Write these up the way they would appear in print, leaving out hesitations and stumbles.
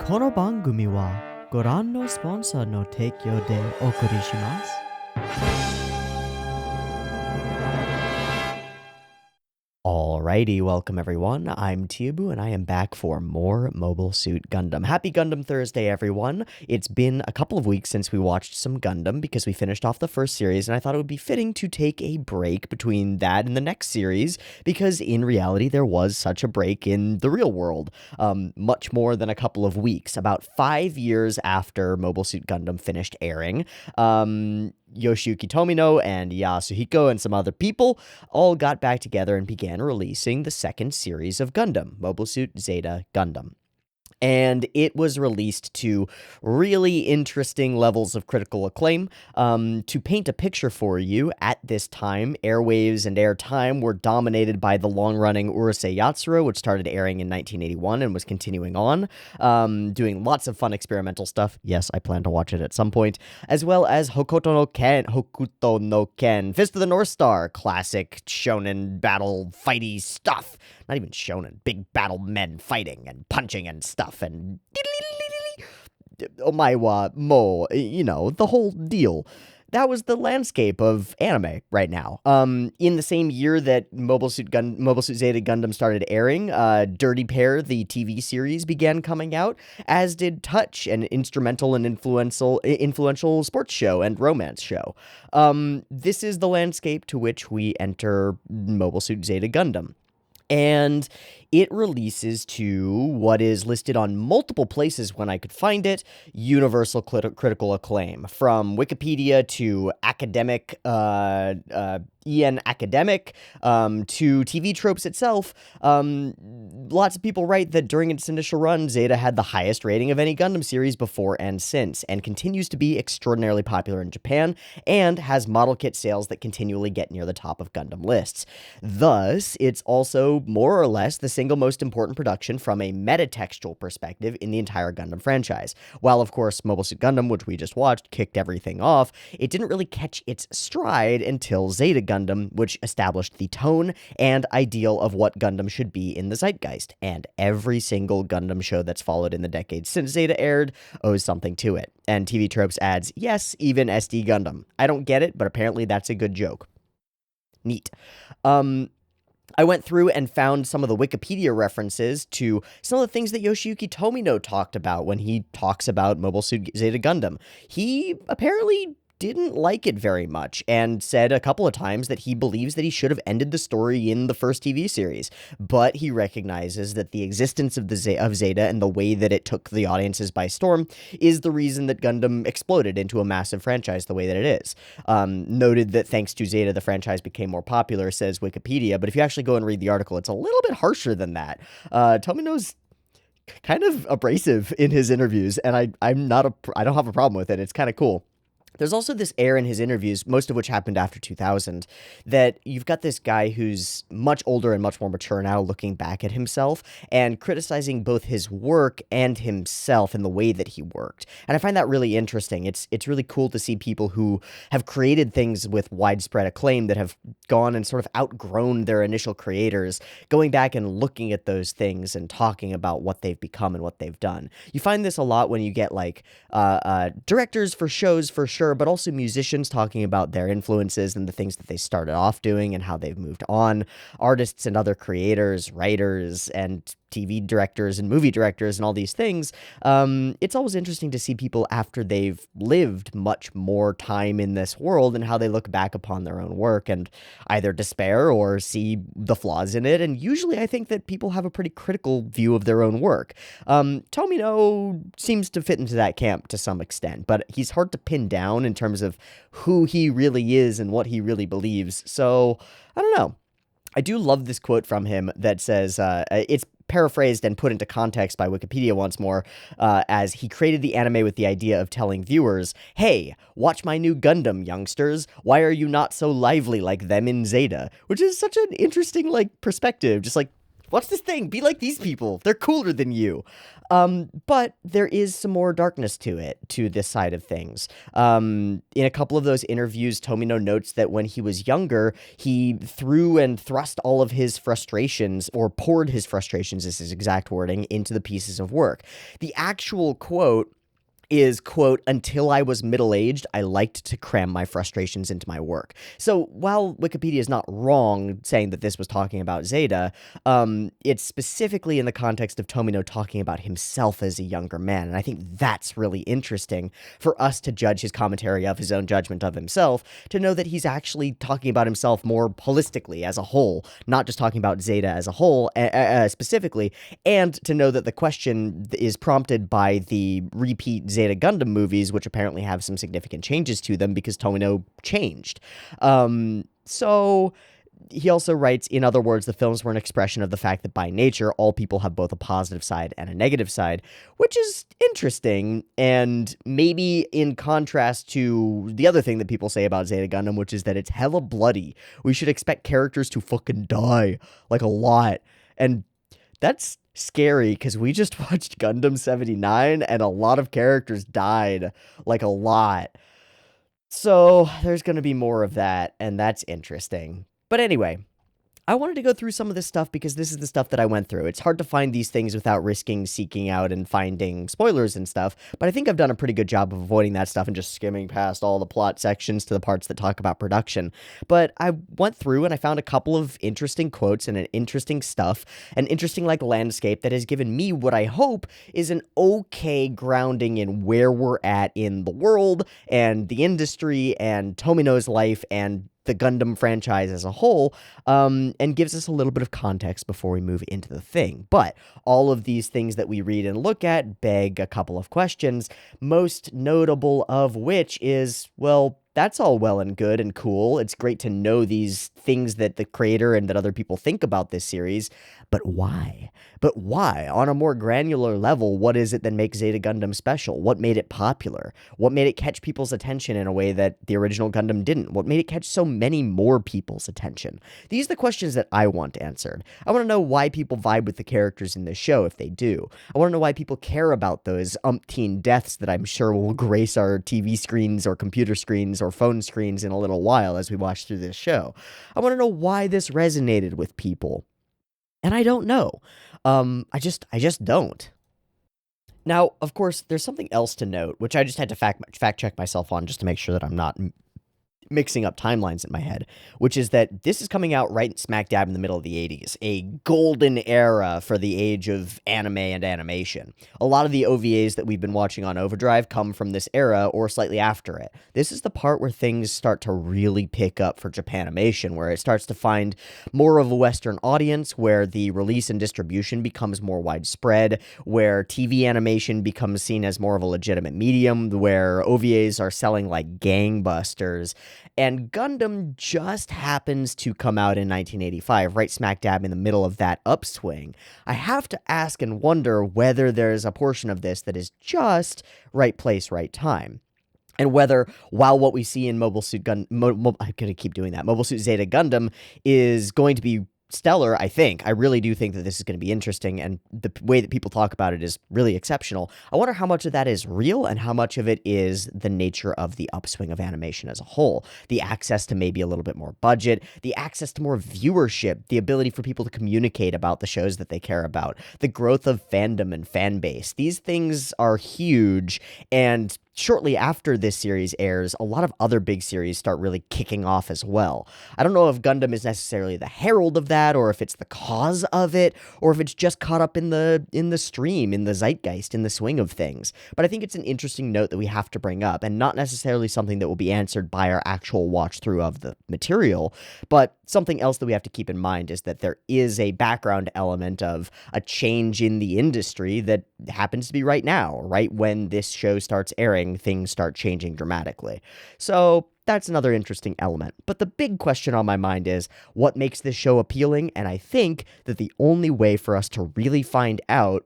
この番組はご覧のスポンサーの提供でお送りします。Alrighty, welcome everyone. I'm Teeaboo and I am back for more Mobile Suit Gundam. Happy Gundam Thursday, everyone. It's been a couple of weeks since we watched some Gundam because we finished off the first series, and I thought it would be fitting to take a break between that and the next series because in reality there was such a break in the real world. Much more than a couple of weeks. About 5 years after Mobile Suit Gundam finished airing, Yoshiyuki Tomino and Yasuhiko and some other people all got back together and began releasing the second series of Gundam, Mobile Suit Zeta Gundam. And it was released to really interesting levels of critical acclaim. To paint a picture for you, at this time, airwaves and airtime were dominated by the long-running Urusei Yatsura, which started airing in 1981 and was continuing on, doing lots of fun experimental stuff. Yes, I plan to watch it at some point. As well as Hokuto no Ken, Fist of the North Star, classic shonen battle fighty stuff. Not even shonen, big battle men fighting and punching and stuff and Omaiwa Mo, the whole deal. That was the landscape of anime right now. In the same year that Mobile Suit Zeta Gundam started airing, Dirty Pair, the TV series, began coming out, as did Touch, an instrumental and influential sports show and romance show. This is the landscape to which we enter Mobile Suit Zeta Gundam. And it releases to what is listed on multiple places when I could find it, universal critical acclaim. From Wikipedia to academic, EN Academic, to TV Tropes itself. Lots of people write that during its initial run, Zeta had the highest rating of any Gundam series before and since, and continues to be extraordinarily popular in Japan, and has model kit sales that continually get near the top of Gundam lists. Thus, it's also more or less the single most important production from a metatextual perspective in the entire Gundam franchise. While, of course, Mobile Suit Gundam, which we just watched, kicked everything off, it didn't really catch its stride until Zeta Gundam, which established the tone and ideal of what Gundam should be in the zeitgeist, and every single Gundam show that's followed in the decades since Zeta aired owes something to it. And TV Tropes adds, yes, even SD Gundam. I don't get it, but apparently that's a good joke. Neat. I went through and found some of the Wikipedia references to some of the things that Yoshiyuki Tomino talked about when he talks about Mobile Suit Zeta Gundam. He apparently didn't like it very much and said a couple of times that he believes that he should have ended the story in the first TV series, but he recognizes that the existence of Zeta and the way that it took the audiences by storm is the reason that Gundam exploded into a massive franchise the way that it is. Noted that thanks to Zeta, the franchise became more popular, says Wikipedia, but if you actually go and read the article, it's a little bit harsher than that. Tomino's kind of abrasive in his interviews, and I don't have a problem with it. It's kind of cool. There's also this air in his interviews, most of which happened after 2000, that you've got this guy who's much older and much more mature now looking back at himself and criticizing both his work and himself and the way that he worked. And I find that really interesting. It's really cool to see people who have created things with widespread acclaim that have gone and sort of outgrown their initial creators, going back and looking at those things and talking about what they've become and what they've done. You find this a lot when you get like directors for shows, for sure, but also musicians talking about their influences and the things that they started off doing and how they've moved on, artists and other creators, writers, and TV directors and movie directors and all these things. It's always interesting to see people after they've lived much more time in this world and how they look back upon their own work and either despair or see the flaws in it. And usually I think that people have a pretty critical view of their own work. Tomino seems to fit into that camp to some extent, but he's hard to pin down in terms of who he really is and what he really believes. So I don't know. I do love this quote from him that says, it's paraphrased and put into context by Wikipedia once more, as he created the anime with the idea of telling viewers, hey, watch my new Gundam, youngsters. Why are you not so lively like them in Zeta? Which is such an interesting, perspective. Just Watch this thing. Be like these people. They're cooler than you. But there is some more darkness to it, to this side of things. In a couple of those interviews, Tomino notes that when he was younger, he threw and thrust all of his frustrations, or poured his frustrations, is his exact wording, into the pieces of work. The actual quote is, quote, "Until I was middle-aged, I liked to cram my frustrations into my work." So while Wikipedia is not wrong saying that this was talking about Zeta, it's specifically in the context of Tomino talking about himself as a younger man, and I think that's really interesting for us to judge his commentary of his own judgment of himself, to know that he's actually talking about himself more holistically as a whole, not just talking about Zeta as a whole, specifically, and to know that the question is prompted by the repeat Zeta Gundam movies, which apparently have some significant changes to them because Tomino changed. So he also writes, in other words, the films were an expression of the fact that by nature, all people have both a positive side and a negative side, which is interesting, and maybe in contrast to the other thing that people say about Zeta Gundam, which is that it's hella bloody. We should expect characters to fucking die, like a lot, and that's scary because we just watched Gundam 79 and a lot of characters died, like a lot. So there's going to be more of that, and that's interesting. But anyway, I wanted to go through some of this stuff because this is the stuff that I went through. It's hard to find these things without risking seeking out and finding spoilers and stuff, but I think I've done a pretty good job of avoiding that stuff and just skimming past all the plot sections to the parts that talk about production. But I went through and I found a couple of interesting quotes and an interesting stuff, an interesting like landscape that has given me what I hope is an okay grounding in where we're at in the world and the industry and Tomino's life and the Gundam franchise as a whole, and gives us a little bit of context before we move into the thing. But all of these things that we read and look at beg a couple of questions, most notable of which is, well, that's all well and good and cool. It's great to know these things that the creator and that other people think about this series, but why? But why? On a more granular level, what is it that makes Zeta Gundam special? What made it popular? What made it catch people's attention in a way that the original Gundam didn't? What made it catch so many more people's attention? These are the questions that I want answered. I want to know why people vibe with the characters in this show, if they do. I want to know why people care about those umpteen deaths that I'm sure will grace our TV screens or computer screens or phone screens in a little while as we watch through this show. I want to know why this resonated with people. And I don't know. I just don't. Now, of course, there's something else to note, which I just had to fact check myself on just to make sure that I'm not mixing up timelines in my head, which is that this is coming out right smack dab in the middle of the 80s, a golden era for the age of anime and animation. A lot of the OVAs that we've been watching on OVAdrive come from this era or slightly after it. This is the part where things start to really pick up for Japanimation, where it starts to find more of a Western audience, where the release and distribution becomes more widespread, where TV animation becomes seen as more of a legitimate medium, where OVAs are selling like gangbusters. And Gundam just happens to come out in 1985, right smack dab in the middle of that upswing. I have to ask and wonder whether there's a portion of this that is just right place, right time. And whether, while what we see in Mobile Suit I'm gonna keep doing that, Mobile Suit Zeta Gundam is going to be stellar, I really do think that this is going to be interesting, and the way that people talk about it is really exceptional. I wonder how much of that is real and how much of it is the nature of the upswing of animation as a whole. The access to maybe a little bit more budget, the access to more viewership, the ability for people to communicate about the shows that they care about, the growth of fandom and fan base. These things are huge, and shortly after this series airs, a lot of other big series start really kicking off as well. I don't know if Gundam is necessarily the herald of that, or if it's the cause of it, or if it's just caught up in the stream, in the zeitgeist, in the swing of things. But I think it's an interesting note that we have to bring up, and not necessarily something that will be answered by our actual watch through of the material, but something else that we have to keep in mind is that there is a background element of a change in the industry that happens to be right now, right when this show starts airing. Things start changing dramatically. So that's another interesting element. But the big question on my mind is, what makes this show appealing? And I think that the only way for us to really find out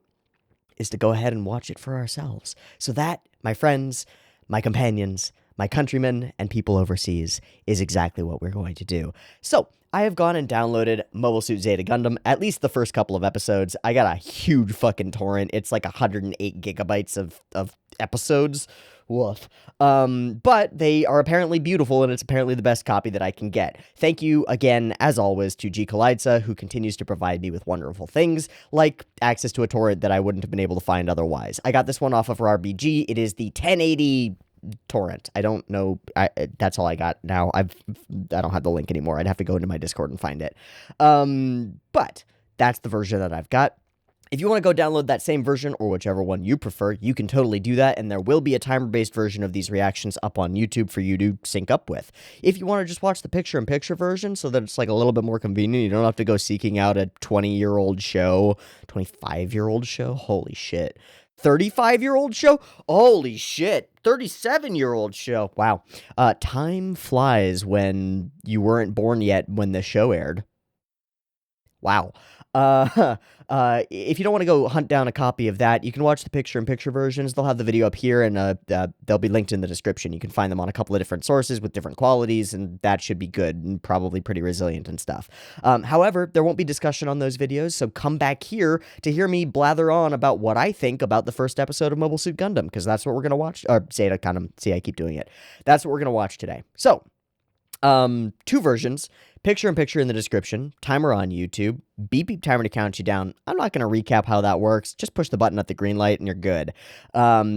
is to go ahead and watch it for ourselves. So that, my friends, my companions, my countrymen, and people overseas, is exactly what we're going to do. So I have gone and downloaded Mobile Suit Zeta Gundam, at least the first couple of episodes. I got a huge fucking torrent. It's like 108 gigabytes of episodes. Woof. But they are apparently beautiful, and it's apparently the best copy that I can get. Thank you again, as always, to G. Kaleidza, who continues to provide me with wonderful things, like access to a torrent that I wouldn't have been able to find otherwise. I got this one off of RBG. It is the 1080 torrent. I don't know. That's all I got now. I don't have the link anymore. I'd have to go into my Discord and find it. But that's the version that I've got. If you want to go download that same version or whichever one you prefer, you can totally do that, and there will be a timer-based version of these reactions up on YouTube for you to sync up with. If you want to just watch the picture-in-picture version so that it's like a little bit more convenient, you don't have to go seeking out a 20-year-old show, 25-year-old show, holy shit. 35-year-old show? Holy shit. 37-year-old show. Wow. Time flies when you weren't born yet when the show aired. Wow. If you don't want to go hunt down a copy of that, you can watch the picture-in-picture versions. They'll have the video up here, and they'll be linked in the description. You can find them on a couple of different sources with different qualities, and that should be good and probably pretty resilient and stuff. However, there won't be discussion on those videos, so come back here to hear me blather on about what I think about the first episode of Mobile Suit Gundam, because that's what we're going to watch. Or Zeta Gundam. See, I keep doing it. That's what we're going to watch today. So, two versions. Picture-in-picture in the description, timer on YouTube, beep timer to count you down. I'm not going to recap how that works. Just push the button at the green light and you're good.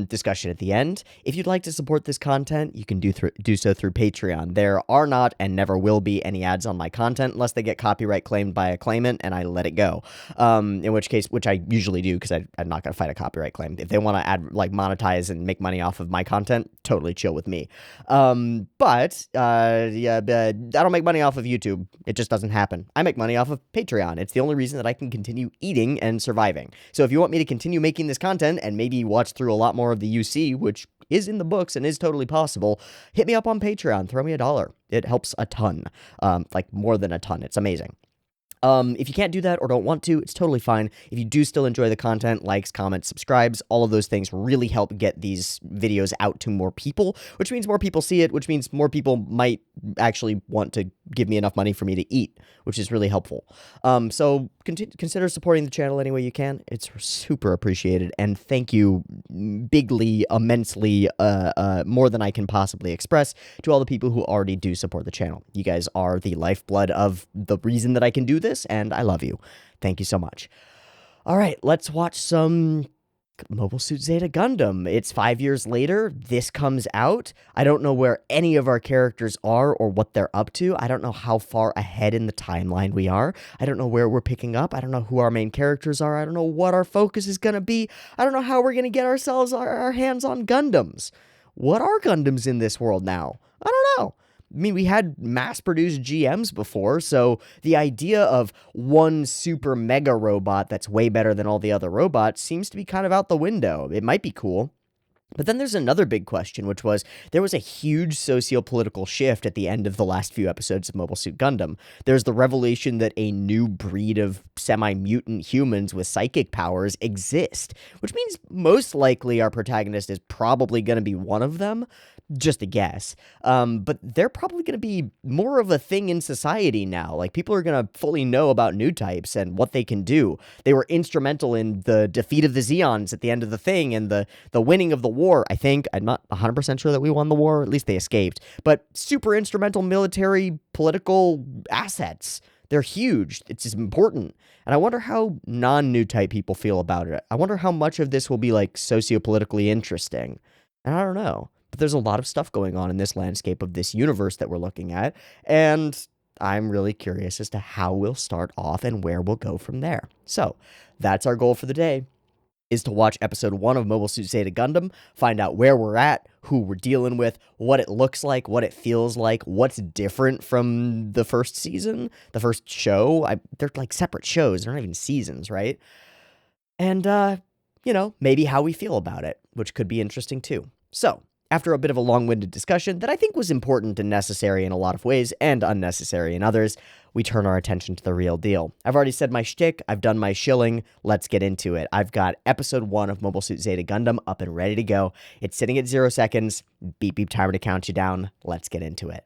Discussion at the end. If you'd like to support this content, you can do so through Patreon. There are not and never will be any ads on my content unless they get copyright claimed by a claimant and I let it go. In which case, which I usually do because I'm not going to fight a copyright claim. If they want to monetize and make money off of my content, totally chill with me. But I don't make money off of YouTube. It just doesn't happen. I make money off of Patreon. It's the only reason that I can continue eating and surviving. So if you want me to continue making this content and maybe watch through a lot more of the UC, which is in the books and is totally possible, hit me up on Patreon. Throw me $1. It helps a ton. Like more than a ton. It's amazing. If you can't do that or don't want to, it's totally fine. If you do still enjoy the content, likes, comments, subscribes, all of those things really help get these videos out to more people, which means more people see it, which means more people might actually want to give me enough money for me to eat, which is really helpful. So consider supporting the channel any way you can. It's super appreciated, and thank you bigly, immensely, more than I can possibly express to all the people who already do support the channel. You guys are the lifeblood of the reason that I can do this, and I love you. Thank you so much. All right, let's watch some Mobile Suit Zeta Gundam. It's 5 years later. This comes out. I don't know where any of our characters are or what they're up to. I don't know how far ahead in the timeline we are. I don't know where we're picking up. I don't know who our main characters are. I don't know what our focus is going to be. I don't know how we're going to get ourselves our hands on Gundams. What are Gundams in this world now? I don't know. I mean, we had mass-produced GMs before, so the idea of one super mega robot that's way better than all the other robots seems to be kind of out the window. It might be cool. But then there's another big question, which was, there was a huge socio-political shift at the end of the last few episodes of Mobile Suit Gundam. There's the revelation that a new breed of semi-mutant humans with psychic powers exist, which means most likely our protagonist is probably going to be one of them. Just a guess. But they're probably going to be more of a thing in society now. Like, people are going to fully know about new types and what they can do. They were instrumental in the defeat of the Zeons at the end of the thing and the winning of the war, I think. I'm not 100% sure that we won the war. At least they escaped. But super instrumental military, political assets. They're huge. It's important. And I wonder how non-new type people feel about it. I wonder how much of this will be, like, sociopolitically interesting. And I don't know. But there's a lot of stuff going on in this landscape of this universe that we're looking at, and I'm really curious as to how we'll start off and where we'll go from there. So, that's our goal for the day, is to watch episode 1 of Mobile Suit Zeta Gundam, find out where we're at, who we're dealing with, what it looks like, what it feels like, what's different from the first season, the first show. They're like separate shows, they're not even seasons, right? And, you know, maybe how we feel about it, which could be interesting too. So, after a bit of a long-winded discussion that I think was important and necessary in a lot of ways and unnecessary in others, we turn our attention to the real deal. I've already said my shtick, I've done my shilling, let's get into it. I've got episode 1 of Mobile Suit Zeta Gundam up and ready to go. It's sitting at 0 seconds, beep timer to count you down, let's get into it.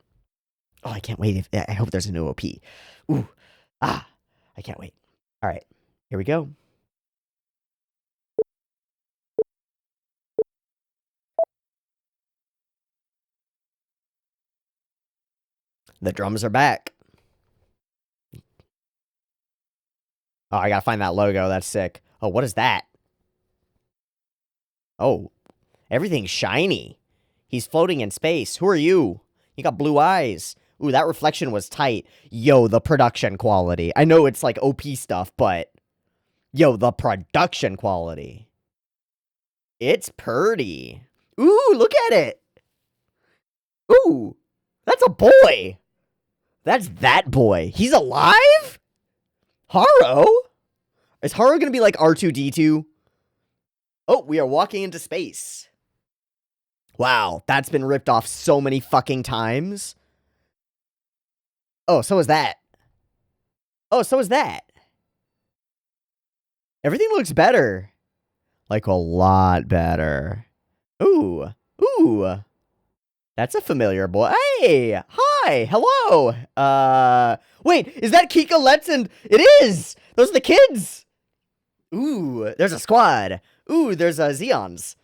Oh, I can't wait. I hope there's a new OP. Ooh. Ah. I can't wait. All right. Here we go. The drums are back. Oh, I gotta find that logo. That's sick. Oh, what is that? Oh, everything's shiny. He's floating in space. Who are you? You got blue eyes. Ooh, that reflection was tight. Yo, the production quality. I know it's like OP stuff, but yo, the production quality. It's purty. Ooh, look at it. Ooh, that's a boy. That's that boy. He's alive? Haro? Is Haro gonna be like R2-D2? Oh, we are walking into space. Wow, that's been ripped off so many fucking times. Oh, so is that. Oh, so is that. Everything looks better. Like a lot better. Ooh. Ooh. That's a familiar boy. Hey! Hi! Hello! Wait, is that Kika Let's and... It is! Those are the kids! Ooh, there's a squad. Ooh, there's Zeons.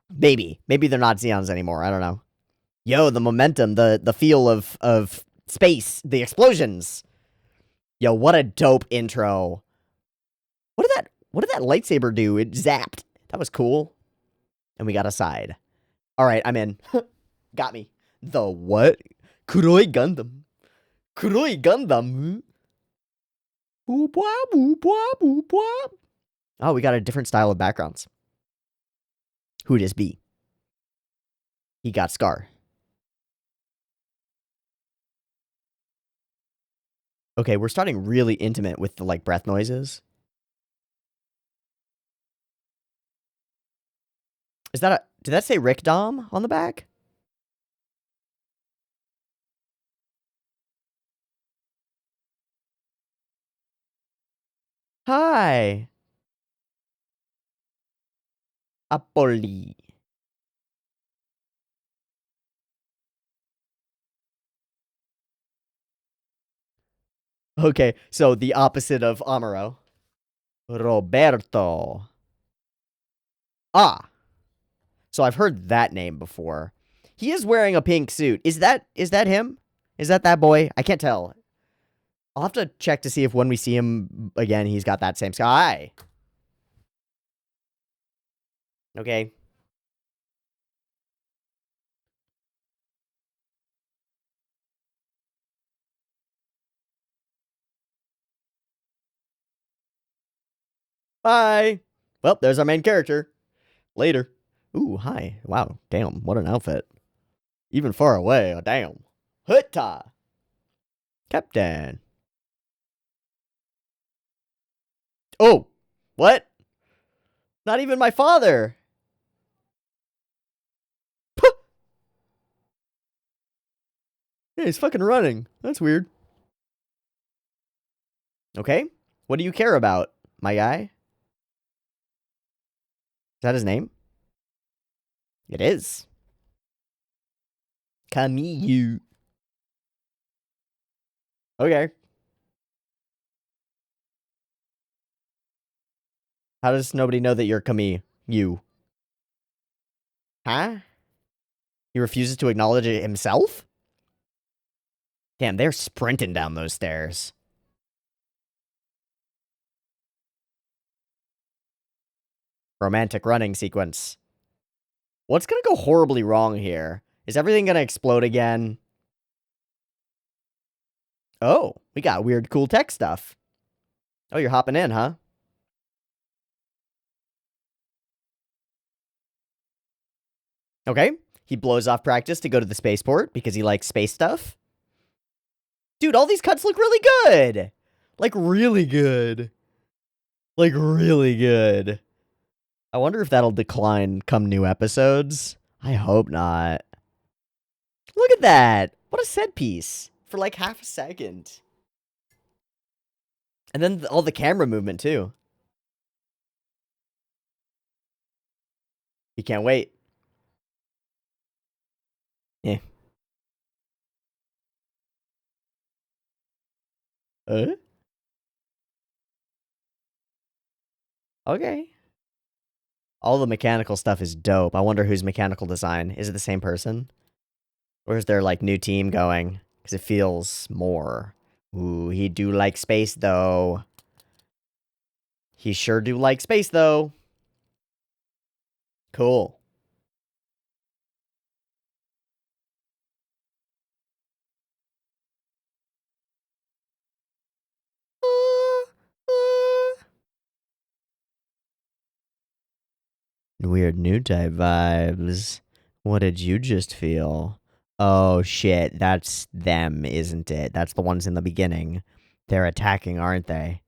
Maybe. Maybe they're not Zeons anymore. I don't know. Yo, the momentum, the feel of space, the explosions. Yo, what a dope intro. What did that lightsaber do? It zapped. That was cool. And we got a side. All right, I'm in. Got me. The what? Kuroi Gundam. Kuroi Gundam. Boop, boop, boop, boop, boop. Oh, we got a different style of backgrounds. Who this be? He got Scar. Okay, we're starting really intimate with the, like, breath noises. Is that a... Did that say Rick Dom on the back? Hi. Apolli. Okay, so the opposite of Amaro. Roberto. Ah. So I've heard that name before. He is wearing a pink suit. Is that him? Is that boy? I can't tell. I'll have to check to see if when we see him again, he's got that same sky. Okay. Bye. Well, there's our main character. Later. Ooh, hi. Wow. Damn. What an outfit. Even far away. Oh, damn. Hutta. Captain. Oh. What? Not even my father. Puh. Yeah, he's fucking running. That's weird. Okay. What do you care about, my guy? Is that his name? It is. Kamiyu. Okay. How does nobody know that you're Kami? You. Huh? He refuses to acknowledge it himself? Damn, they're sprinting down those stairs. Romantic running sequence. What's gonna go horribly wrong here? Is everything gonna explode again? Oh, we got weird cool tech stuff. Oh, you're hopping in, huh? Okay. He blows off practice to go to the spaceport because he likes space stuff. Dude, all these cuts look really good. Like, really good. Like, really good. I wonder if that'll decline come new episodes. I hope not. Look at that. What a set piece. For like half a second. And then all the camera movement, too. You can't wait. Yeah. Okay. All the mechanical stuff is dope. I wonder whose mechanical design. Is it the same person? Or is there, like, new team going? Because it feels more. Ooh, he do like space, though. He sure do like space, though. Cool. Weird new type vibes. What did you just feel? Oh shit, that's them, isn't it? That's the ones in the beginning. They're attacking, aren't they?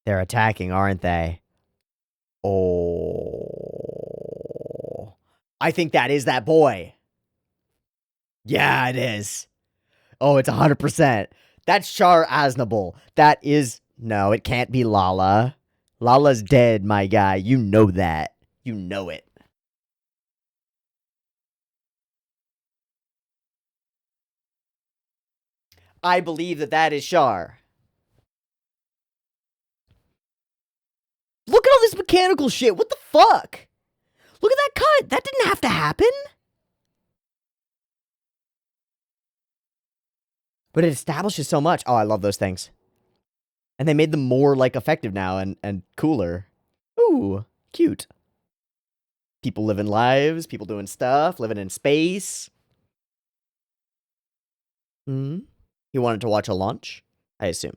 They're attacking, aren't they? Oh. I think that is that boy. Yeah, it is. Oh, it's 100%. That's Char Aznable. That is... No, it can't be Lala. Lala's dead, my guy. You know that. You know it. I believe that that is Char. Look at all this mechanical shit. What the fuck? Look at that cut. That didn't have to happen. But it establishes so much. Oh, I love those things. And they made them more, like, effective now and cooler. Ooh, cute. People living lives, people doing stuff, living in space. Hmm. You wanted to watch a launch? I assume.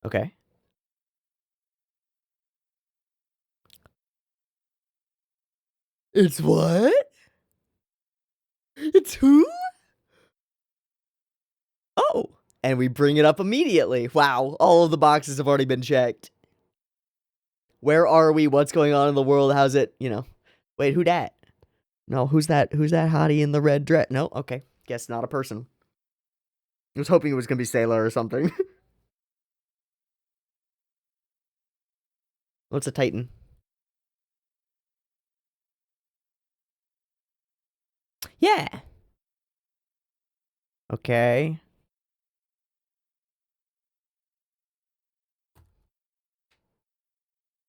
Okay. It's what? It's who? Oh. And we bring it up immediately. Wow, all of the boxes have already been checked. Where are we? What's going on in the world? How's it, you know? Wait, who dat? No, who's that? Who's that hottie in the red dress? No, okay. Guess not a person. I was hoping it was gonna be Sailor or something. What's a Titan? Yeah. Okay.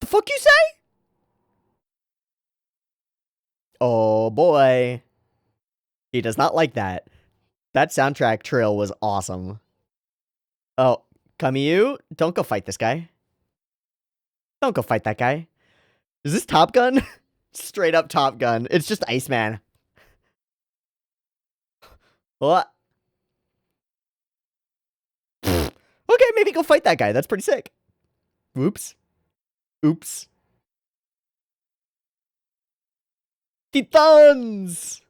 The fuck you say? Oh boy. He does not like that. That soundtrack trill was awesome. Oh, Kamiyu, don't go fight this guy. Don't go fight that guy. Is this Top Gun? Straight up Top Gun. It's just Iceman. What? Okay, maybe go fight that guy. That's pretty sick. Whoops. Oops. Titans!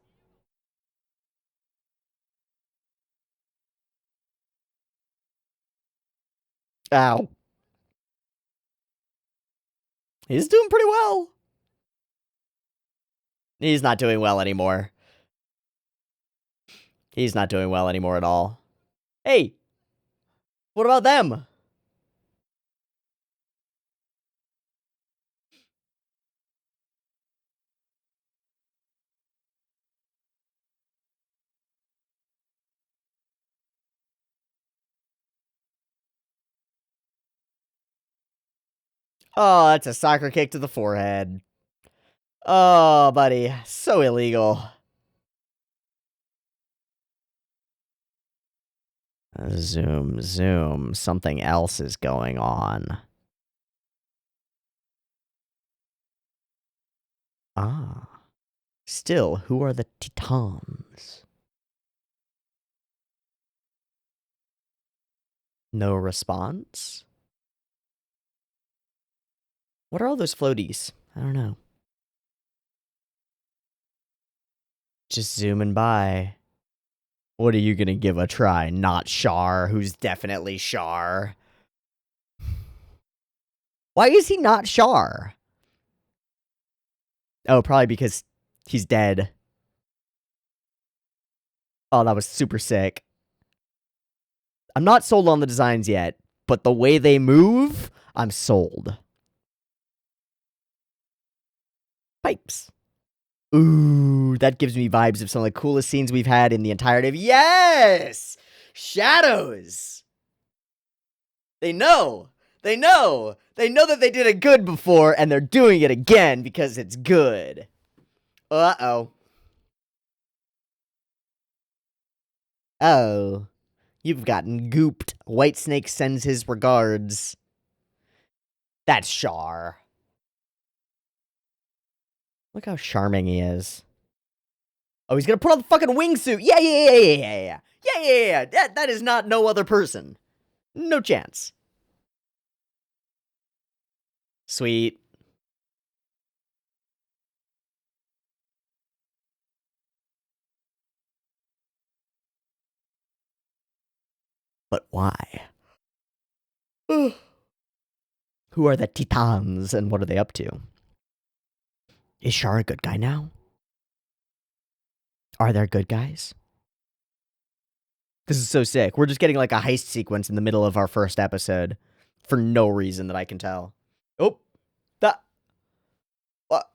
Ow. He's doing pretty well. He's not doing well anymore. He's not doing well anymore at all. Hey, what about them? Oh, that's a soccer kick to the forehead. Oh, buddy. So illegal. Zoom, zoom. Something else is going on. Ah. Still, who are the Titans? No response? What are all those floaties? I don't know. Just zooming by. What are you gonna give a try? Not Char, who's definitely Char. Why is he not Char? Oh, probably because he's dead. Oh, that was super sick. I'm not sold on the designs yet, but the way they move, I'm sold. Pipes. Ooh, that gives me vibes of some of the coolest scenes we've had in the entirety of... Yes! Shadows! They know. They know. They know that they did it good before, and they're doing it again because it's good. Uh-oh. Oh. You've gotten gooped. Whitesnake sends his regards. That's Char. Look how charming he is. Oh, he's gonna put on the fucking wingsuit. Yeah. Yeah. That is not no other person. No chance. Sweet. But why? Who are the Titans and what are they up to? Is Char a good guy now? Are there good guys? This is so sick. We're just getting like a heist sequence in the middle of our first episode for no reason that I can tell. Oh, that. What?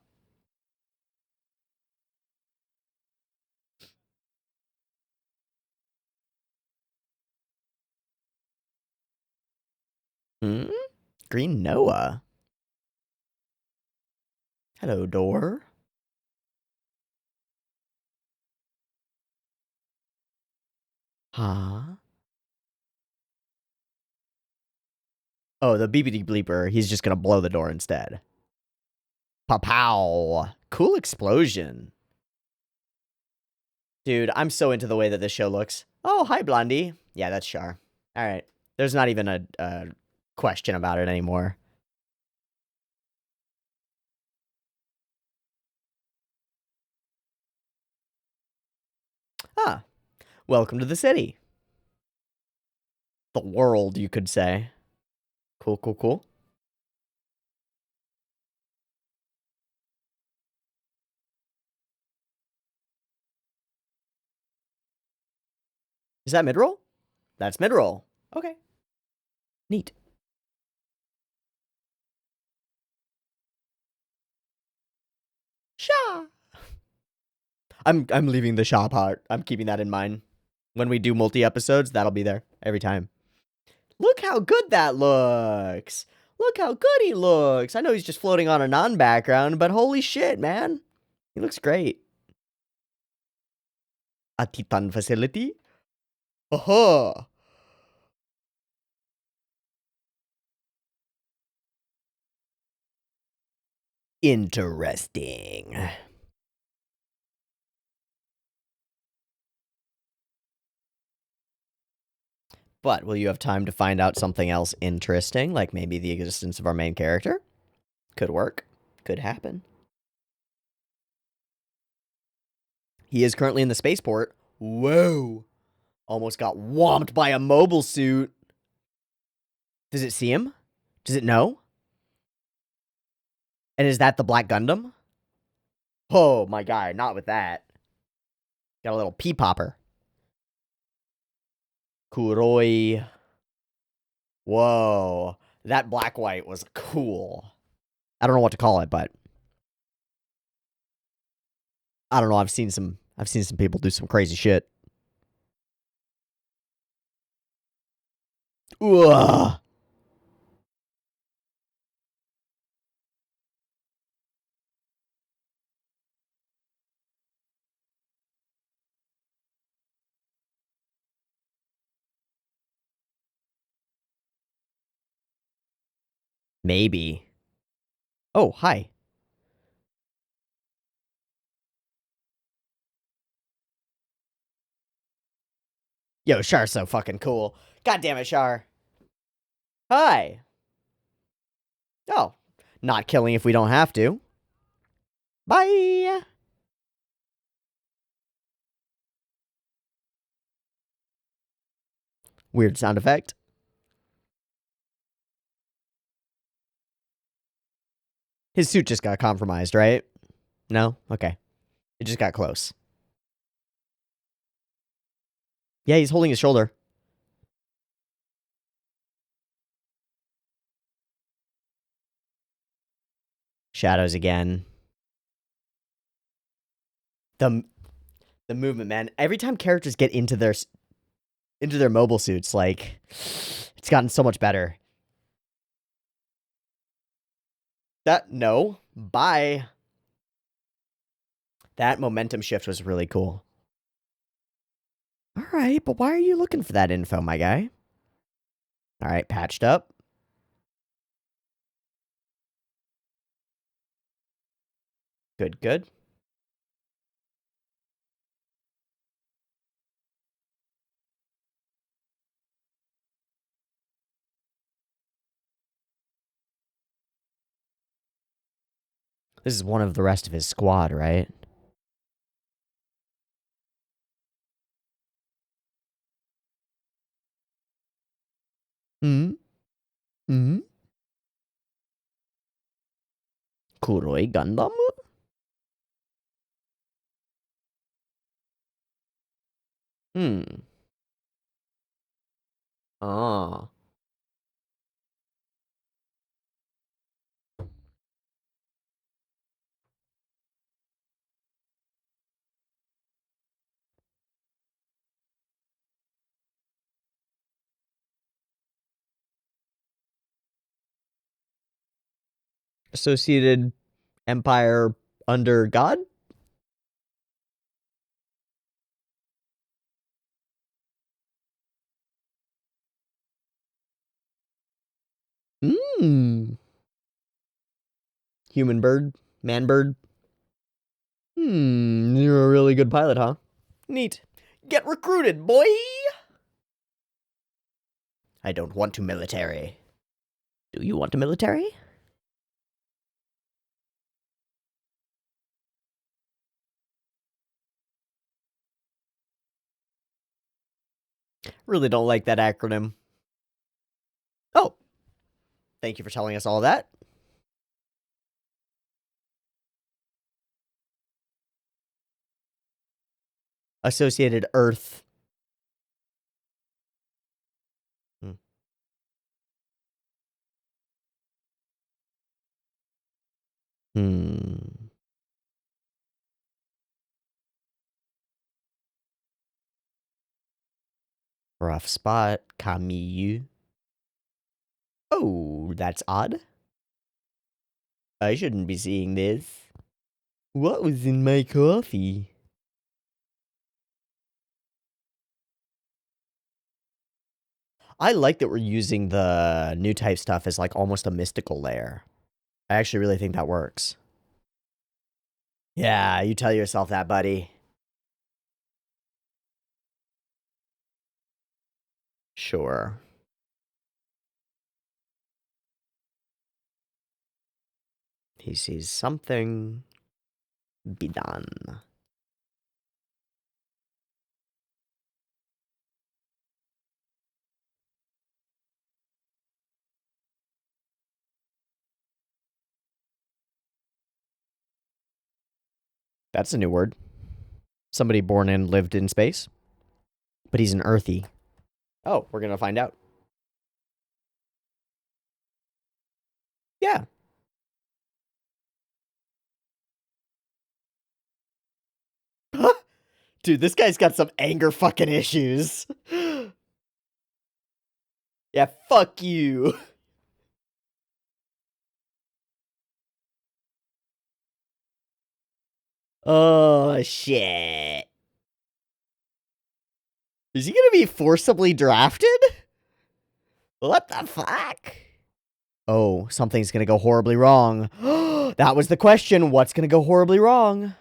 Hmm? Green Noah. Hello, door. Huh? Oh, the beepity bleeper. He's just gonna blow the door instead. Pow! Cool explosion. Dude, I'm so into the way that this show looks. Oh, hi, Blondie. Yeah, that's Char. All right. There's not even a question about it anymore. Ah, welcome to the city. The world, you could say. Cool. Is that mid-roll? That's mid-roll. Okay. Neat. Shaw. I'm leaving the Shaw part. I'm keeping that in mind. When we do multi-episodes, that'll be there every time. Look how good that looks. Look how good he looks. I know he's just floating on a non-background, but holy shit, man. He looks great. A Titan facility? Aha! Interesting. But will you have time to find out something else interesting, like maybe the existence of our main character? Could work. Could happen. He is currently in the spaceport. Whoa. Almost got whomped by a mobile suit. Does it see him? Does it know? And is that the Black Gundam? Oh, my guy, not with that. Got a little pea popper. Kuroi. Whoa. That black-white was cool. I don't know what to call it, but I don't know. I've seen some people do some crazy shit. Ugh. Maybe. Oh, hi. Yo, Char's so fucking cool. God damn it, Char. Hi. Oh, not killing if we don't have to. Bye. Weird sound effect. His suit just got compromised, right? No? Okay. It just got close. Yeah, he's holding his shoulder. Shadows again. The movement, man. Every time characters get into their mobile suits, like It's gotten so much better. No. Bye. That momentum shift was really cool. All right, but why are you looking for that info, my guy? All right, patched up. Good, good. This is one of the rest of his squad, right? Hmm? Hmm? Kuroi Gundam? Hmm. Ah. Associated Empire under God? Hmm. Human bird? Man bird? You're a really good pilot, huh? Neat. Get recruited, boy! I don't want to military. Do you want to military? Really don't like that acronym. Oh, thank you for telling us all that. Associated Earth. Hmm. Hmm. Rough spot. Kamiyu. Oh, that's odd. I shouldn't be seeing this. What was in my coffee? I like that we're using the new type stuff as like almost a mystical layer. I actually really think that works. Yeah, you tell yourself that, buddy. Sure. He sees something be done. That's a new word. Somebody born and lived in space. But he's an earthy. Oh, we're gonna find out. Yeah. Dude, this guy's got some anger fucking issues. Yeah, fuck you. Oh, shit. Is he gonna be forcibly drafted? What the fuck? Oh, something's gonna go horribly wrong. That was the question. What's gonna go horribly wrong?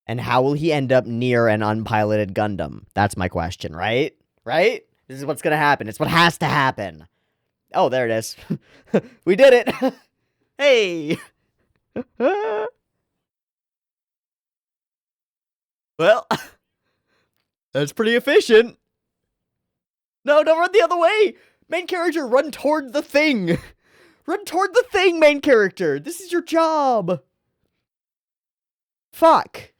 And how will he end up near an unpiloted Gundam? That's my question, right? Right? This is what's gonna happen. It's what has to happen. Oh, there it is. We did it. Hey. Well, that's pretty efficient. No, don't run the other way. Main character, run toward the thing. Run toward the thing, main character. This is your job. Fuck.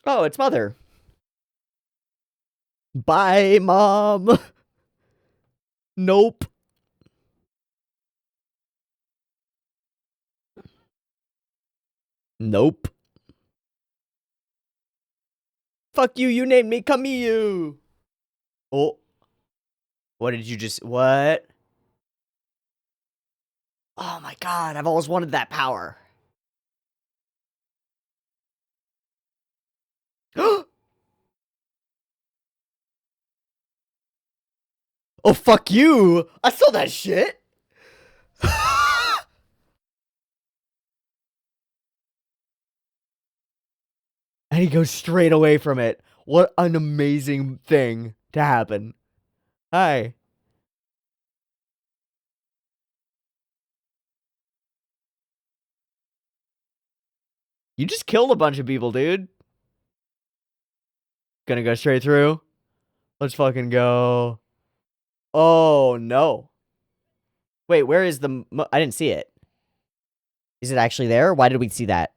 Oh, it's Mother. Bye, Mom. Nope. Nope. Fuck you, you named me Kamiyu! Oh. What did you just... What? Oh my god, I've always wanted that power. Oh, fuck you! I saw that shit! And he goes straight away from it. What an amazing thing to happen. Hi. You just killed a bunch of people, dude. Gonna go straight through? Let's fucking go. Oh, no. Wait, where is the... I didn't see it. Is it actually there? Why did we see that?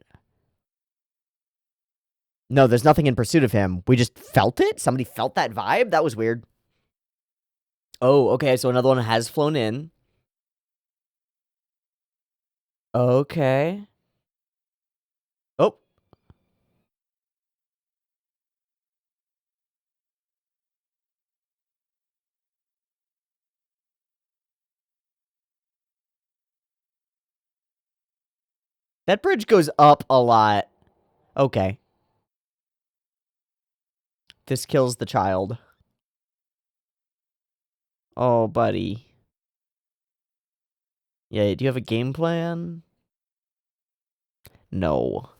No, there's nothing in pursuit of him. We just felt it? Somebody felt that vibe? That was weird. Oh, okay, so another one has flown in. Okay. Oh. That bridge goes up a lot. Okay. This kills the child. Oh, buddy. Yeah, do you have a game plan? No.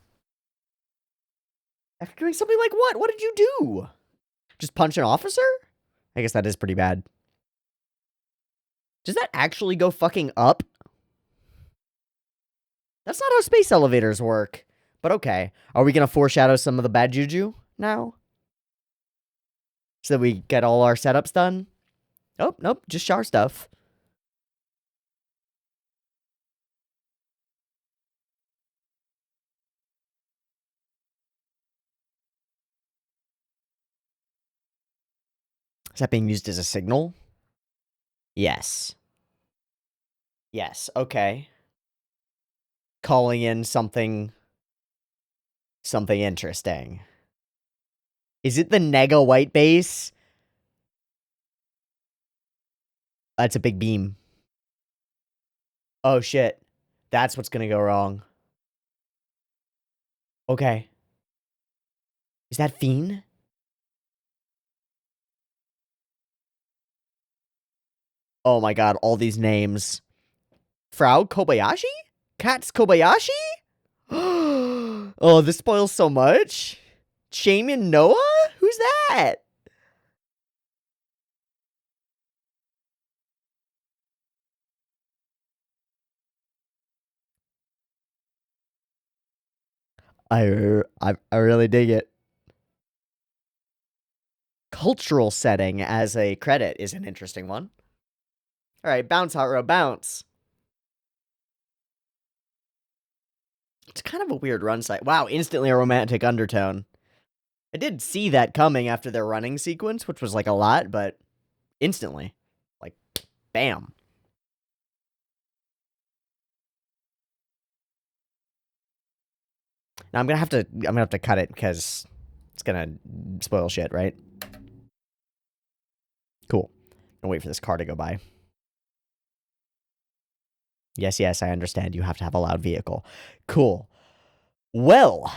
After doing something like what? What did you do? Just punch an officer? I guess that is pretty bad. Does that actually go fucking up? That's not how space elevators work. But okay. Are we gonna foreshadow some of the bad juju now? So that we get all our setups done? Oh, nope. Just Char stuff. Is that being used as a signal? Yes. Yes, okay. Calling in something interesting. Is it the Nega white base? That's a big beam. Oh shit. That's what's gonna go wrong. Okay. Is that Fiend? Oh my god, all these names. Frau Kobayashi? Katz Kobayashi? Oh, this spoils so much. Shaman Noah? Who's that? I really dig it. Cultural setting as a credit is an interesting one. All right, bounce, Hot Row, bounce. It's kind of a weird run site. Wow, instantly a romantic undertone. I did see that coming after their running sequence, which was like a lot, but instantly. Like, bam. Now I'm gonna have to cut it because it's gonna spoil shit, right? Cool. Gonna wait for this car to go by. Yes, I understand. You have to have a loud vehicle. Cool. Well,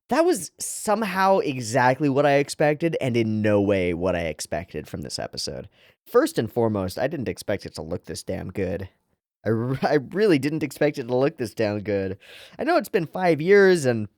that was somehow exactly what I expected, and in no way what I expected from this episode. First and foremost, I didn't expect it to look this damn good. I really didn't expect it to look this damn good. I know it's been 5 years, and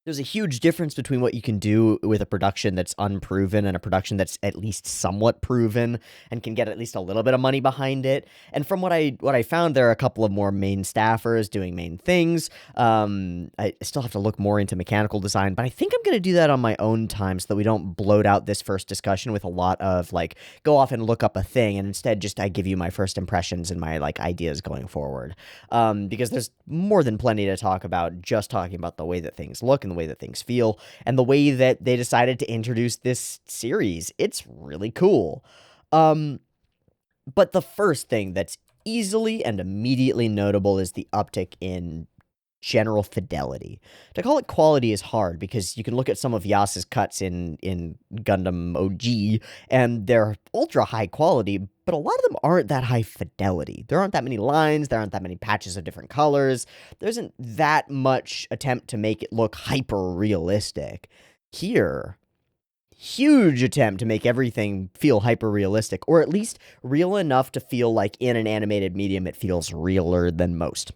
there's a huge difference between what you can do with a production that's unproven and a production that's at least somewhat proven and can get at least a little bit of money behind it. And from what I found, there are a couple of more main staffers doing main things. I still have to look more into mechanical design, but I think I'm going to do that on my own time so that we don't bloat out this first discussion with a lot of like, go off and look up a thing, and instead just I give you my first impressions and my like ideas going forward. Because there's more than plenty to talk about, just talking about the way that things look and the way that things feel and the way that they decided to introduce this series. It's really cool. But the first thing that's easily and immediately notable is the uptick in general fidelity. To call it quality is hard because you can look at some of Yas's cuts in Gundam OG and they're ultra high quality, but a lot of them aren't that high fidelity. There aren't that many lines, there aren't that many patches of different colors. There isn't that much attempt to make it look hyper realistic. Here, huge attempt to make everything feel hyper realistic, or at least real enough to feel like in an animated medium it feels realer than most.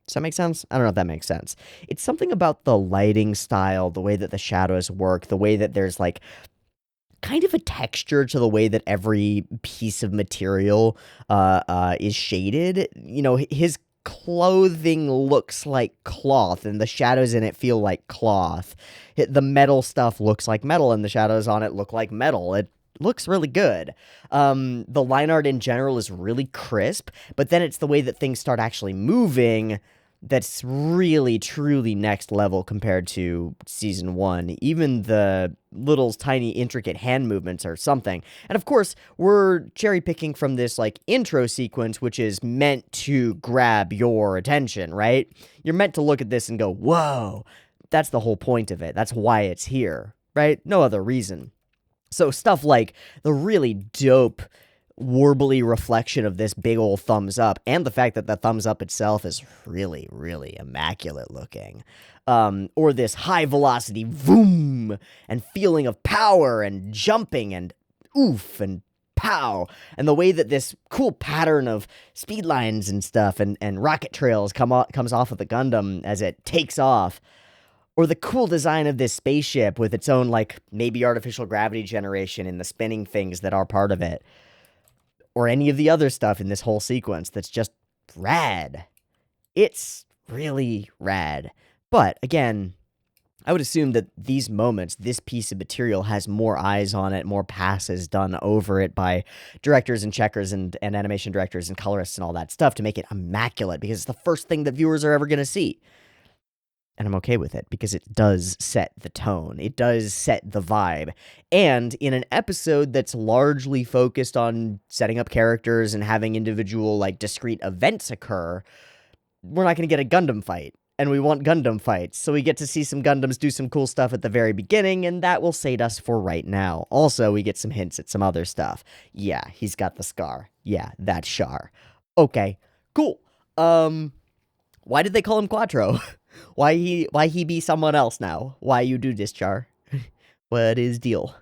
Does that make sense? I don't know if that makes sense. It's something about the lighting style, the way that the shadows work, the way that there's like kind of a texture to the way that every piece of material is shaded. You know, his clothing looks like cloth and the shadows in it feel like cloth. The metal stuff looks like metal and the shadows on it look like metal. It looks really good. The line art in general is really crisp, but then it's the way that things start actually moving that's really, truly next level compared to Season 1. Even the little tiny intricate hand movements are something. And of course, we're cherry-picking from this, like, intro sequence, which is meant to grab your attention, right? You're meant to look at this and go, whoa, that's the whole point of it. That's why it's here, right? No other reason. So stuff like the really dope warbly reflection of this big old thumbs up, and the fact that the thumbs up itself is really, really immaculate looking. Or this high velocity voom and feeling of power and jumping and oof and pow. And the way that this cool pattern of speed lines and stuff and rocket trails comes off of the Gundam as it takes off. Or the cool design of this spaceship with its own, like, maybe artificial gravity generation in the spinning things that are part of it. Or any of the other stuff in this whole sequence that's just rad. It's really rad. But, again, I would assume that these moments, this piece of material has more eyes on it, more passes done over it by directors and checkers and animation directors and colorists and all that stuff to make it immaculate, because it's the first thing that viewers are ever going to see. And I'm okay with it, because it does set the tone. It does set the vibe. And in an episode that's largely focused on setting up characters and having individual, like, discrete events occur, we're not going to get a Gundam fight. And we want Gundam fights, so we get to see some Gundams do some cool stuff at the very beginning, and that will sate us for right now. Also, we get some hints at some other stuff. Yeah, he's got the scar. Yeah, that's Char. Okay, cool. Why did they call him Quattro? Why he be someone else now? Why you do this, Char? What is deal?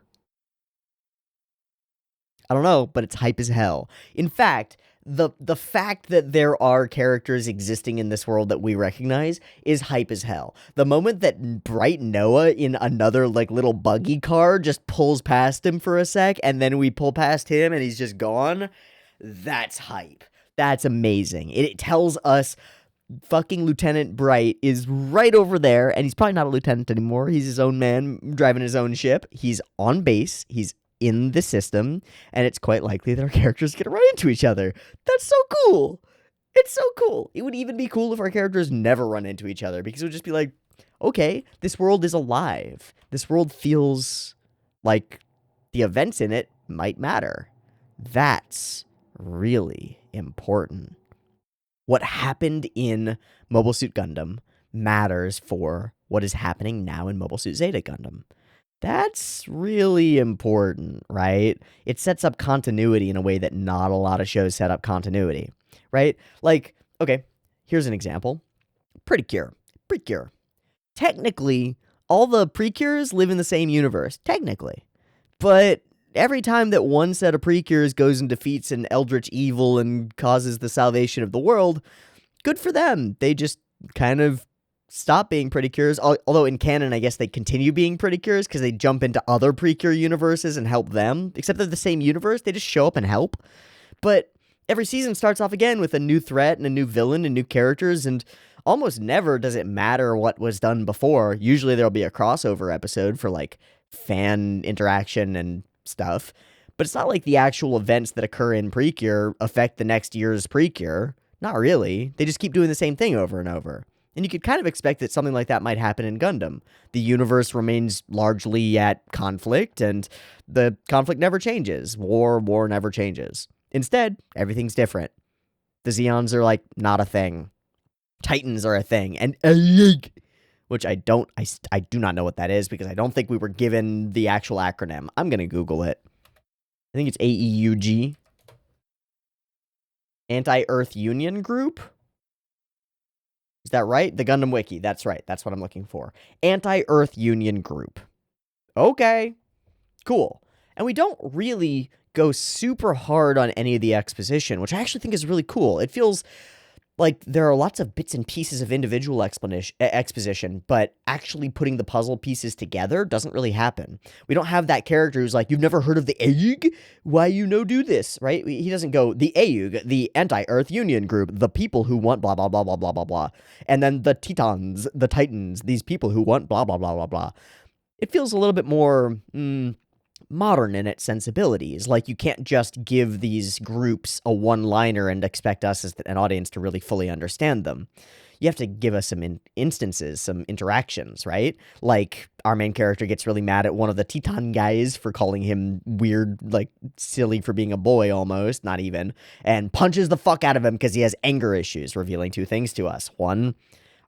I don't know, but it's hype as hell. In fact, the fact that there are characters existing in this world that we recognize is hype as hell. The moment that Bright Noah in another, like, little buggy car just pulls past him for a sec, and then we pull past him and he's just gone, that's hype. That's amazing. It tells us fucking Lieutenant Bright is right over there, and he's probably not a lieutenant anymore. He's his own man, driving his own ship. He's on base. He's in the system, and it's quite likely that our characters get to run into each other. That's so cool. It's so cool. It would even be cool if our characters never run into each other, because it would just be like, okay, this world is alive. This world feels like the events in it might matter. That's really important. What happened in Mobile Suit Gundam matters for what is happening now in Mobile Suit Zeta Gundam. That's really important, right? It sets up continuity in a way that not a lot of shows set up continuity, right? Like, okay, here's an example. Precure. Technically, all the Precures live in the same universe, technically. But every time that one set of Precures goes and defeats an eldritch evil and causes the salvation of the world, good for them. They just kind of stop being Precures. Although in canon, I guess they continue being Precures because they jump into other Precure universes and help them. Except they're the same universe, they just show up and help. But every season starts off again with a new threat and a new villain and new characters, and almost never does it matter what was done before. Usually there'll be a crossover episode for, like, fan interaction and stuff, but it's not like the actual events that occur in Precure affect the next year's Precure. Not really. They just keep doing the same thing over and over. And you could kind of expect that something like that might happen in Gundam. The universe remains largely at conflict, and the conflict never changes. War never changes. Instead, everything's different. The Zeons are, like, not a thing. Titans are a thing, and which I do not know what that is because I don't think we were given the actual acronym. I'm gonna Google it. I think it's AEUG. Anti-Earth Union Group? Is that right? The Gundam Wiki. That's right. That's what I'm looking for. Anti-Earth Union Group. Okay. Cool. And we don't really go super hard on any of the exposition, which I actually think is really cool. It feels like there are lots of bits and pieces of individual exposition, but actually putting the puzzle pieces together doesn't really happen. We don't have that character who's like, you've never heard of the AEUG? Why you no do this, right? He doesn't go, the AEUG, the Anti-Earth Union Group, the people who want blah, blah, blah, blah, blah, blah, blah. And then the Titans, the Titans, these people who want blah, blah, blah, blah, blah. It feels a little bit more modern in its sensibilities. Like, you can't just give these groups a one-liner and expect us as an audience to really fully understand them. You have to give us some instances, some interactions, right? Like, our main character gets really mad at one of the Titan guys for calling him weird, like, silly for being a boy almost, not even, and punches the fuck out of him because he has anger issues, revealing two things to us. One,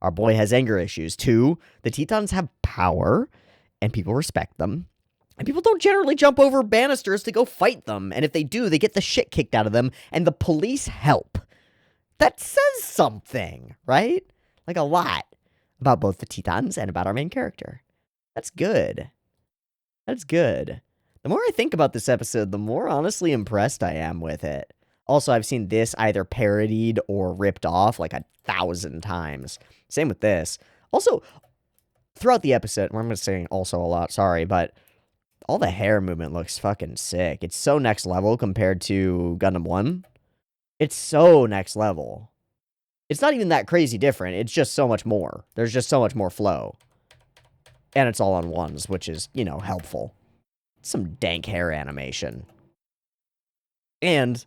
our boy has anger issues. Two, the Titans have power, and people respect them. And people don't generally jump over banisters to go fight them. And if they do, they get the shit kicked out of them, and the police help. That says something, right? Like, a lot about both the Titans and about our main character. That's good. That's good. The more I think about this episode, the more honestly impressed I am with it. Also, I've seen this either parodied or ripped off like 1,000 times. Same with this. Also, throughout the episode, I'm going to say also a lot, sorry, but all the hair movement looks fucking sick. It's so next level compared to Gundam 1. It's so next level. It's not even that crazy different. It's just so much more. There's just so much more flow. And it's all on ones, which is, you know, helpful. Some dank hair animation. And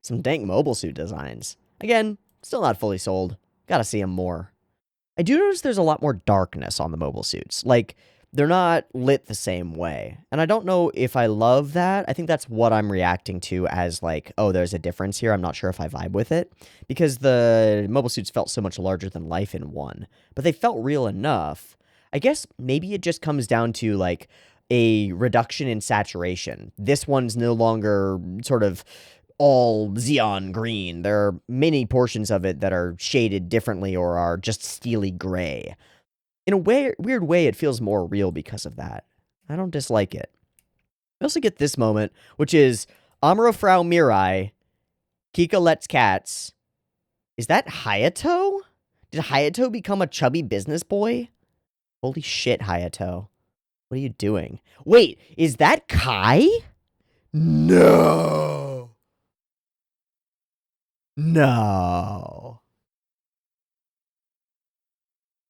some dank mobile suit designs. Again, still not fully sold. Gotta see them more. I do notice there's a lot more darkness on the mobile suits. Like, they're not lit the same way. And I don't know if I love that. I think that's what I'm reacting to as like, oh, there's a difference here. I'm not sure if I vibe with it. Because the mobile suits felt so much larger than life in 1. But they felt real enough. I guess maybe it just comes down to like a reduction in saturation. This one's no longer sort of all Xeon green. There are many portions of it that are shaded differently or are just steely gray. In a weird way, it feels more real because of that. I don't dislike it. I also get this moment, which is Amuro Frau Mirai, Kika Lets Cats. Is that Hayato? Did Hayato become a chubby business boy? Holy shit, Hayato. What are you doing? Wait, is that Kai? No. No.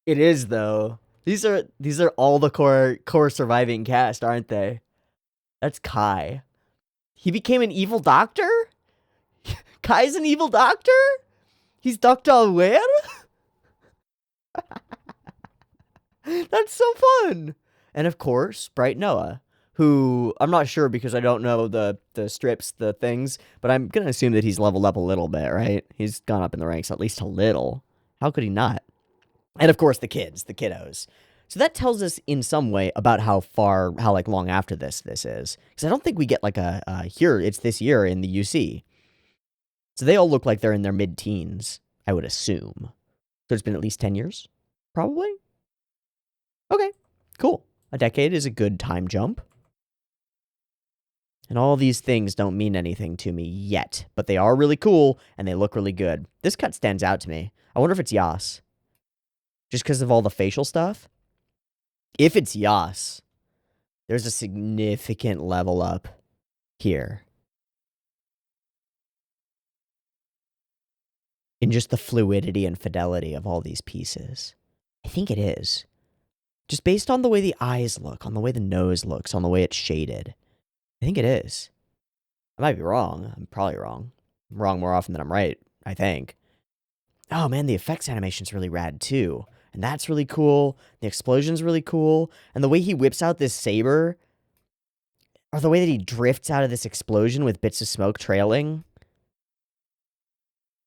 It is, though. These are all the core surviving cast, aren't they? That's Kai. He became an evil doctor? Kai's an evil doctor? He's Dr. Aware? That's so fun. And of course, Bright Noah, who I'm not sure because I don't know the strips, the things, but I'm going to assume that he's leveled up a little bit, right? He's gone up in the ranks at least a little. How could he not? And of course, the kiddos. So that tells us in some way about how like long after this is. Because I don't think we get like here, it's this year in the UC. So they all look like they're in their mid-teens, I would assume. So it's been at least 10 years, probably? Okay, cool. A decade is a good time jump. And all these things don't mean anything to me yet, but they are really cool, and they look really good. This cut stands out to me. I wonder if it's Yas. Just because of all the facial stuff? If it's Yas, there's a significant level up here. In just the fluidity and fidelity of all these pieces. I think it is. Just based on the way the eyes look, on the way the nose looks, on the way it's shaded. I think it is. I might be wrong. I'm probably wrong. I'm wrong more often than I'm right, I think. Oh man, the effects animation's really rad too. And that's really cool. The explosion's really cool. And the way he whips out this saber, or the way that he drifts out of this explosion with bits of smoke trailing.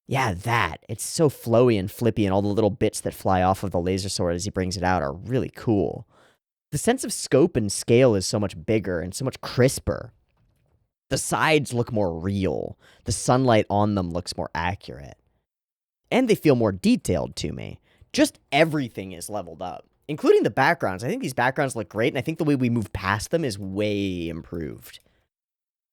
Yeah, that. It's so flowy and flippy, and all the little bits that fly off of the laser sword as he brings it out are really cool. The sense of scope and scale is so much bigger and so much crisper. The sides look more real. The sunlight on them looks more accurate. And they feel more detailed to me. Just everything is leveled up, including the backgrounds. I think these backgrounds look great, and I think the way we move past them is way improved.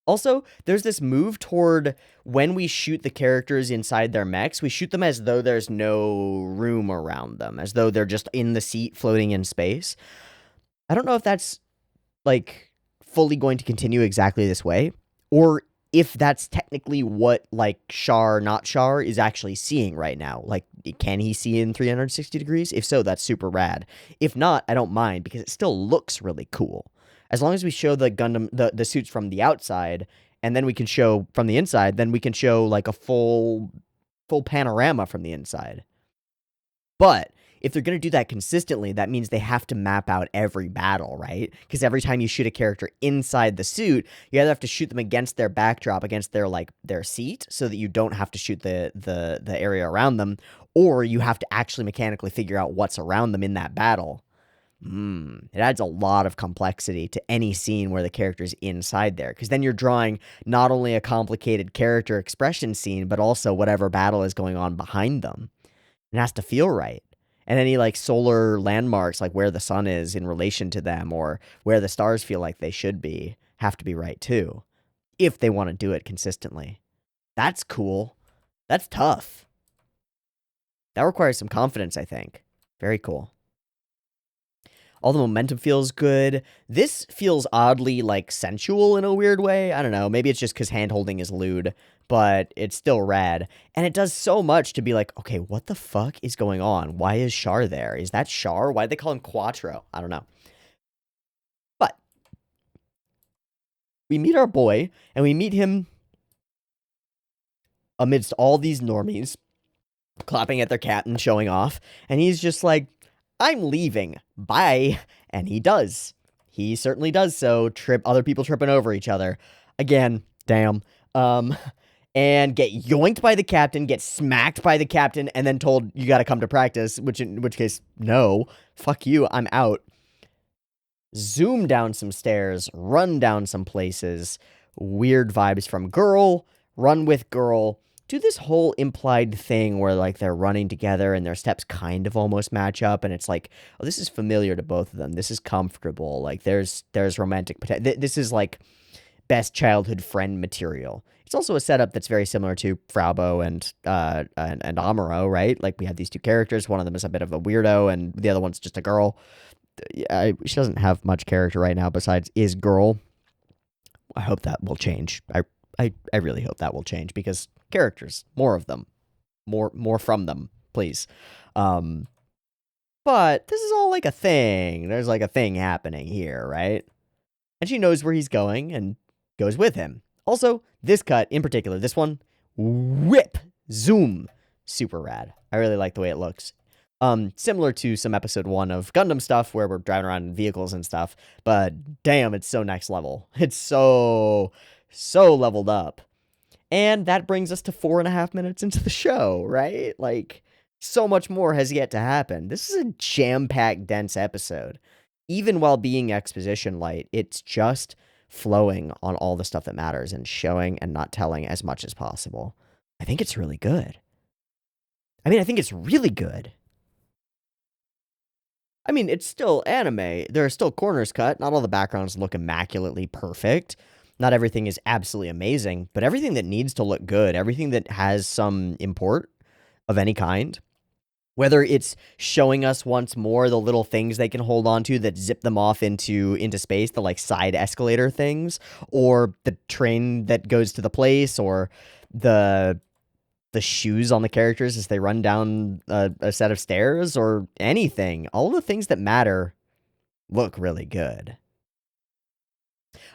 Also, there's this move toward when we shoot the characters inside their mechs, we shoot them as though there's no room around them, as though they're just in the seat floating in space. I don't know if that's, like, fully going to continue exactly this way, or if that's technically what, like, Char, not Char, is actually seeing right now. Like, can he see in 360 degrees? If so, that's super rad. If not, I don't mind, because it still looks really cool. As long as we show the Gundam, the suits from the outside, and then we can show from the inside, then we can show, like, a full panorama from the inside. But if they're going to do that consistently, that means they have to map out every battle, right? Because every time you shoot a character inside the suit, you either have to shoot them against their backdrop, against their, like, their seat, so that you don't have to shoot the area around them, or you have to actually mechanically figure out what's around them in that battle. It adds a lot of complexity to any scene where the character's inside there, because then you're drawing not only a complicated character expression scene, but also whatever battle is going on behind them. It has to feel right. And any, like, solar landmarks, like where the sun is in relation to them, or where the stars feel like they should be, have to be right too, if they want to do it consistently. That's cool. That's tough. That requires some confidence, I think. Very cool. All the momentum feels good. This feels oddly, like, sensual in a weird way. I don't know. Maybe it's just because hand-holding is lewd, but it's still rad. And it does so much to be like, okay, what the fuck is going on? Why is Char there? Is that Char? Why did they call him Quattro? I don't know. But we meet our boy, and we meet him amidst all these normies clapping at their captain, showing off, and he's just like, I'm leaving. Bye. And he does. He certainly does so. Other people tripping over each other. Again, damn. And get yoinked by the captain, get smacked by the captain, and then told, you gotta come to practice, in which case, no. Fuck you, I'm out. Zoom down some stairs, run down some places. Weird vibes from girl, run with girl. Do this whole implied thing where, like, they're running together and their steps kind of almost match up, and it's like, oh, this is familiar to both of them. This is comfortable. Like, there's romantic potential. This is, like, best childhood friend material. It's also a setup that's very similar to Fraubo and Amuro, right? Like, we have these two characters. One of them is a bit of a weirdo, and the other one's just a girl. She doesn't have much character right now besides is girl. I hope that will change. I really hope that will change, because characters, more of them, more from them, please. But this is all like a thing. There's like a thing happening here, right? And she knows where he's going and goes with him. Also, this cut in particular, this one, whip, zoom, super rad. I really like the way it looks. Similar to some episode 1 of Gundam stuff where we're driving around in vehicles and stuff, but damn, it's so next level. It's so leveled up. And that brings us to 4.5 minutes into the show, right? Like, so much more has yet to happen. This is a jam-packed, dense episode. Even while being exposition light, it's just flowing on all the stuff that matters and showing and not telling as much as possible. I think it's really good. I think it's really good. It's still anime. There are still corners cut. Not all the backgrounds look immaculately perfect. Not everything is absolutely amazing, but everything that needs to look good, everything that has some import of any kind, whether it's showing us once more the little things they can hold on to that zip them off into space, the, like, side escalator things, or the train that goes to the place, or the shoes on the characters as they run down a set of stairs, or anything. All the things that matter look really good.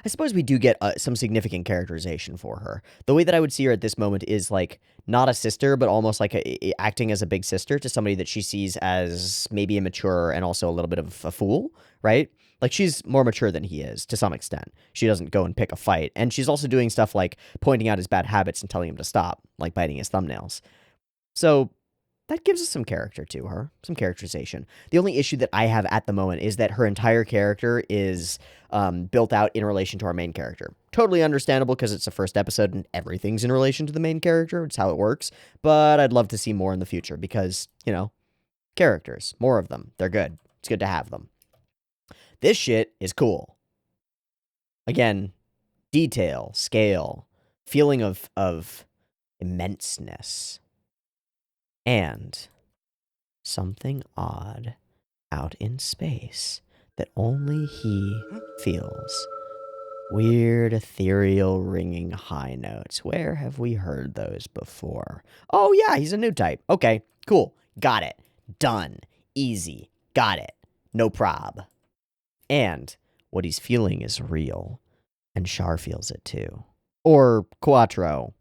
I suppose we do get some significant characterization for her. The way that I would see her at this moment is, like, not a sister, but almost like acting as a big sister to somebody that she sees as maybe immature and also a little bit of a fool, right? Like, she's more mature than he is, to some extent. She doesn't go and pick a fight. And she's also doing stuff like pointing out his bad habits and telling him to stop, like biting his thumbnails. So that gives us some character to her, some characterization. The only issue that I have at the moment is that her entire character is built out in relation to our main character. Totally understandable because it's the first episode and everything's in relation to the main character. It's how it works. But I'd love to see more in the future because, characters, more of them. They're good. It's good to have them. This shit is cool. Again, detail, scale, feeling of immenseness. And something odd out in space that only he feels. Weird, ethereal, ringing high notes. Where have we heard those before? Oh, yeah, he's a new type. Okay, cool. Got it. Done. Easy. Got it. No prob. And what he's feeling is real. And Char feels it too. Or Quattro.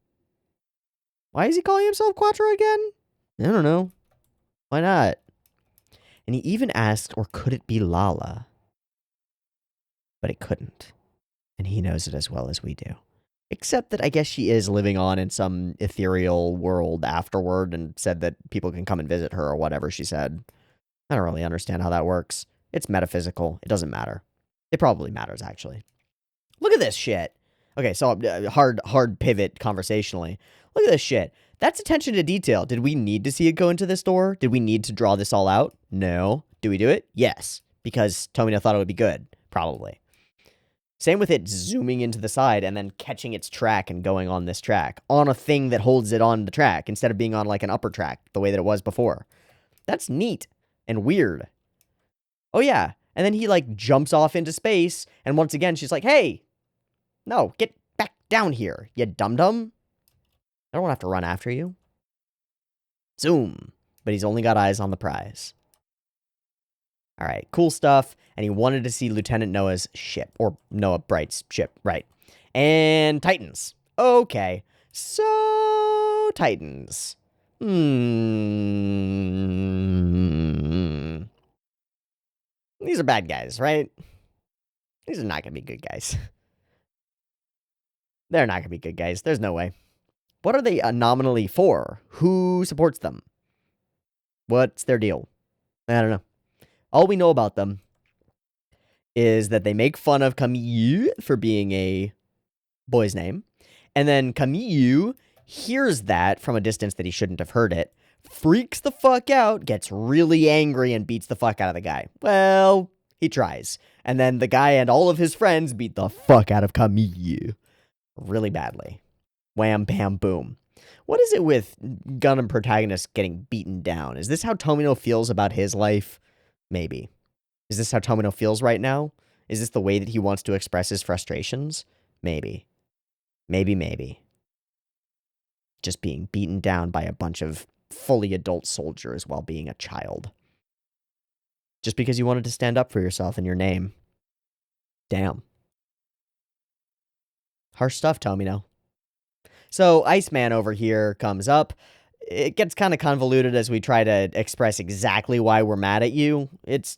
Why is he calling himself Quattro again? I don't know. Why not? And he even asked, or could it be Lala? But it couldn't. And he knows it as well as we do. Except that I guess she is living on in some ethereal world afterward and said that people can come and visit her or whatever she said. I don't really understand how that works. It's metaphysical. It doesn't matter. It probably matters, actually. Look at this shit. Okay, so hard pivot conversationally. Look at this shit. That's attention to detail. Did we need to see it go into this door? Did we need to draw this all out? No. Do we do it? Yes. Because Tomino thought it would be good. Probably. Same with it zooming into the side and then catching its track and going on this track. On a thing that holds it on the track instead of being on like an upper track the way that it was before. That's neat and weird. Oh yeah. And then he like jumps off into space and once again she's like, hey, no, get back down here, you dum-dum. I don't want to have to run after you. Zoom. But he's only got eyes on the prize. All right, cool stuff. And he wanted to see Lieutenant Noah's ship. Or Noah Bright's ship, right. And Titans. Okay. So, Titans. These are bad guys, right? These are not going to be good guys. They're not going to be good guys. There's no way. What are they nominally for? Who supports them? What's their deal? I don't know. All we know about them is that they make fun of Camille for being a boy's name. And then Camille hears that from a distance that he shouldn't have heard it, freaks the fuck out, gets really angry, and beats the fuck out of the guy. Well, he tries. And then the guy and all of his friends beat the fuck out of Camille. Really badly. Wham, bam, boom. What is it with Gundam protagonists getting beaten down? Is this how Tomino feels about his life? Maybe. Is this how Tomino feels right now? Is this the way that he wants to express his frustrations? Maybe. Maybe. Just being beaten down by a bunch of fully adult soldiers while being a child. Just because you wanted to stand up for yourself and your name. Damn. Harsh stuff, Tomino. So, Iceman over here comes up. It gets kind of convoluted as we try to express exactly why we're mad at you. It's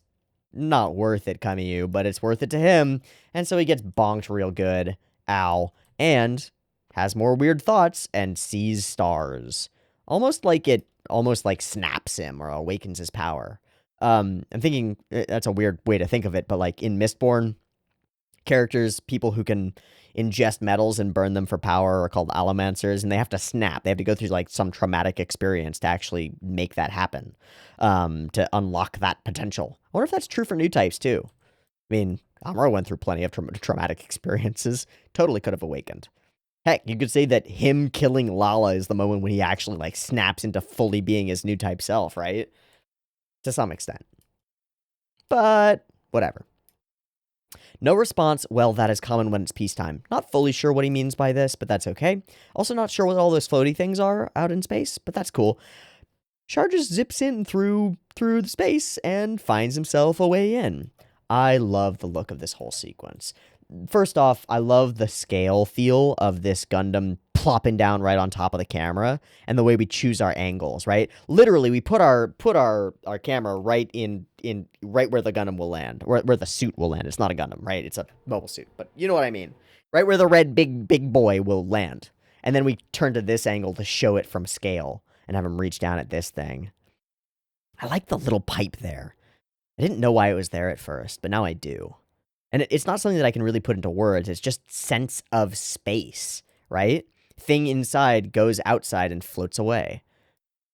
not worth it, Camille, but it's worth it to him. And so he gets bonked real good. Ow. And has more weird thoughts and sees stars. Almost like snaps him or awakens his power. I'm thinking that's a weird way to think of it, but like in Mistborn, characters, people who can ingest metals and burn them for power are called allomancers, and they have to snap. They have to go through like some traumatic experience to actually make that happen, to unlock that potential. I wonder if that's true for new types too. I mean, Amuro went through plenty of traumatic experiences. Totally could have awakened. Heck, you could say that him killing Lala is the moment when he actually like snaps into fully being his new type self, right? To some extent. But whatever. No response. Well, that is common when it's peacetime. Not fully sure what he means by this, but that's okay. Also not sure what all those floaty things are out in space, but that's cool. Char just zips in through the space and finds himself a way in. I love the look of this whole sequence. First off, I love the scale feel of this Gundam plopping down right on top of the camera and the way we choose our angles, right? Literally, we put our camera right right where the Gundam will land, where the suit will land. It's not a Gundam, right? It's a mobile suit, but you know what I mean. Right where the red big boy will land. And then we turn to this angle to show it from scale. and have him reach down at this thing. I like the little pipe there. I didn't know why it was there at first, but now I do. And it's not something that I can really put into words. It's just sense of space, right? Thing inside goes outside and floats away.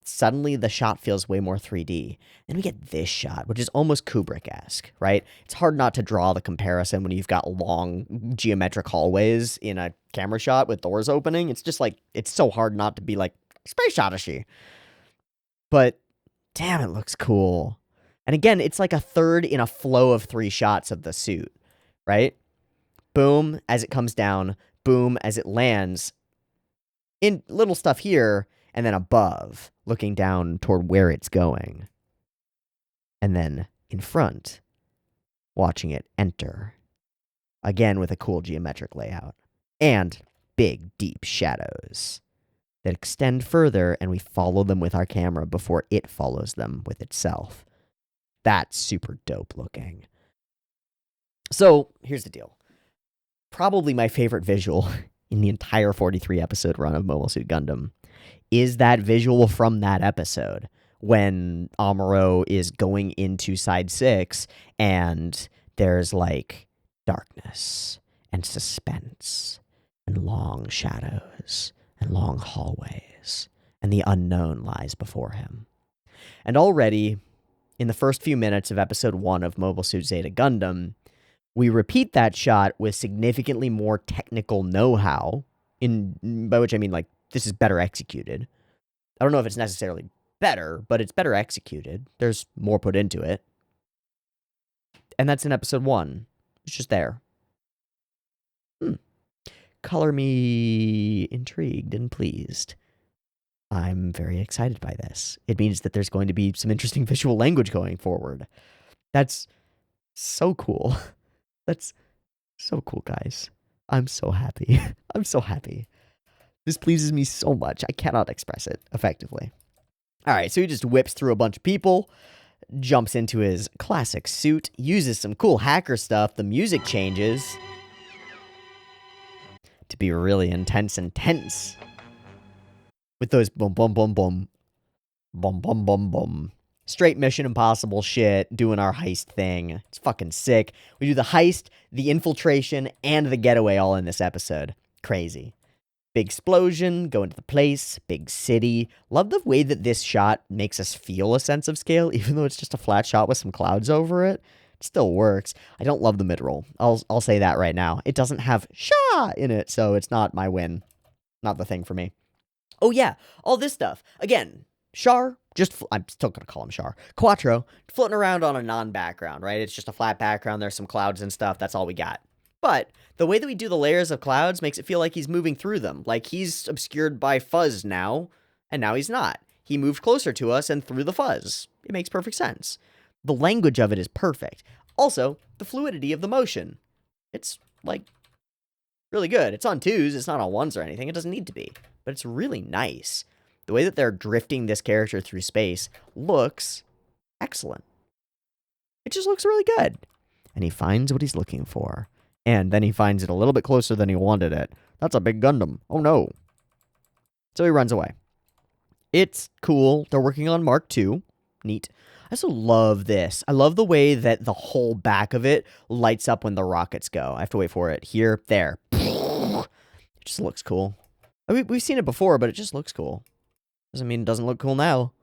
Suddenly, the shot feels way more 3D. Then we get this shot, which is almost Kubrick-esque, right? It's hard not to draw the comparison when you've got long geometric hallways in a camera shot with doors opening. It's just like, it's so hard not to be like, space shot-ish. But, damn, it looks cool. And again, it's like a third in a flow of 3 shots of the suit, right? Boom, as it comes down. Boom, as it lands. In little stuff here, and then above, looking down toward where it's going. And then in front, watching it enter. Again with a cool geometric layout. And big, deep shadows that extend further, and we follow them with our camera before it follows them with itself. That's super dope looking. So, here's the deal. Probably my favorite visual in the entire 43 episode run of Mobile Suit Gundam is that visual from that episode when Amuro is going into Side 6 and there's like darkness and suspense and long shadows and long hallways and the unknown lies before him. And already in the first few minutes of episode 1 of Mobile Suit Zeta Gundam, we repeat that shot with significantly more technical know-how, by which I mean like this is better executed. I don't know if it's necessarily better, but it's better executed. There's more put into it. And that's in episode 1. It's just there. Color me intrigued and pleased. I'm very excited by this. It means that there's going to be some interesting visual language going forward. That's so cool. That's so cool, guys. I'm so happy. I'm so happy. This pleases me so much. I cannot express it effectively. All right, so he just whips through a bunch of people, jumps into his classic suit, uses some cool hacker stuff. The music changes to be really intense and tense with those boom, boom, boom, boom, boom, boom, boom, boom. Straight Mission Impossible shit, doing our heist thing. It's fucking sick. We do the heist, the infiltration, and the getaway all in this episode. Crazy. Big explosion, go into the place, big city. Love the way that this shot makes us feel a sense of scale, even though it's just a flat shot with some clouds over it. It still works. I don't love the mid-roll. I'll say that right now. It doesn't have Sha in it, so it's not my win. Not the thing for me. Oh yeah, all this stuff. Again, Char, I'm still going to call him Char. Quattro, floating around on a non-background, right? It's just a flat background. There's some clouds and stuff. That's all we got. But the way that we do the layers of clouds makes it feel like he's moving through them. Like he's obscured by fuzz now, and now he's not. He moved closer to us and through the fuzz. It makes perfect sense. The language of it is perfect. Also, the fluidity of the motion. It's, like, really good. It's on 2s. It's not on 1s or anything. It doesn't need to be. But it's really nice. The way that they're drifting this character through space looks excellent. It just looks really good. And he finds what he's looking for. And then he finds it a little bit closer than he wanted it. That's a big Gundam. Oh no. So he runs away. It's cool. They're working on Mark II. Neat. I also love this. I love the way that the whole back of it lights up when the rockets go. I have to wait for it. Here, there. It just looks cool. I mean, we've seen it before, but it just looks cool. Doesn't mean it doesn't look cool now.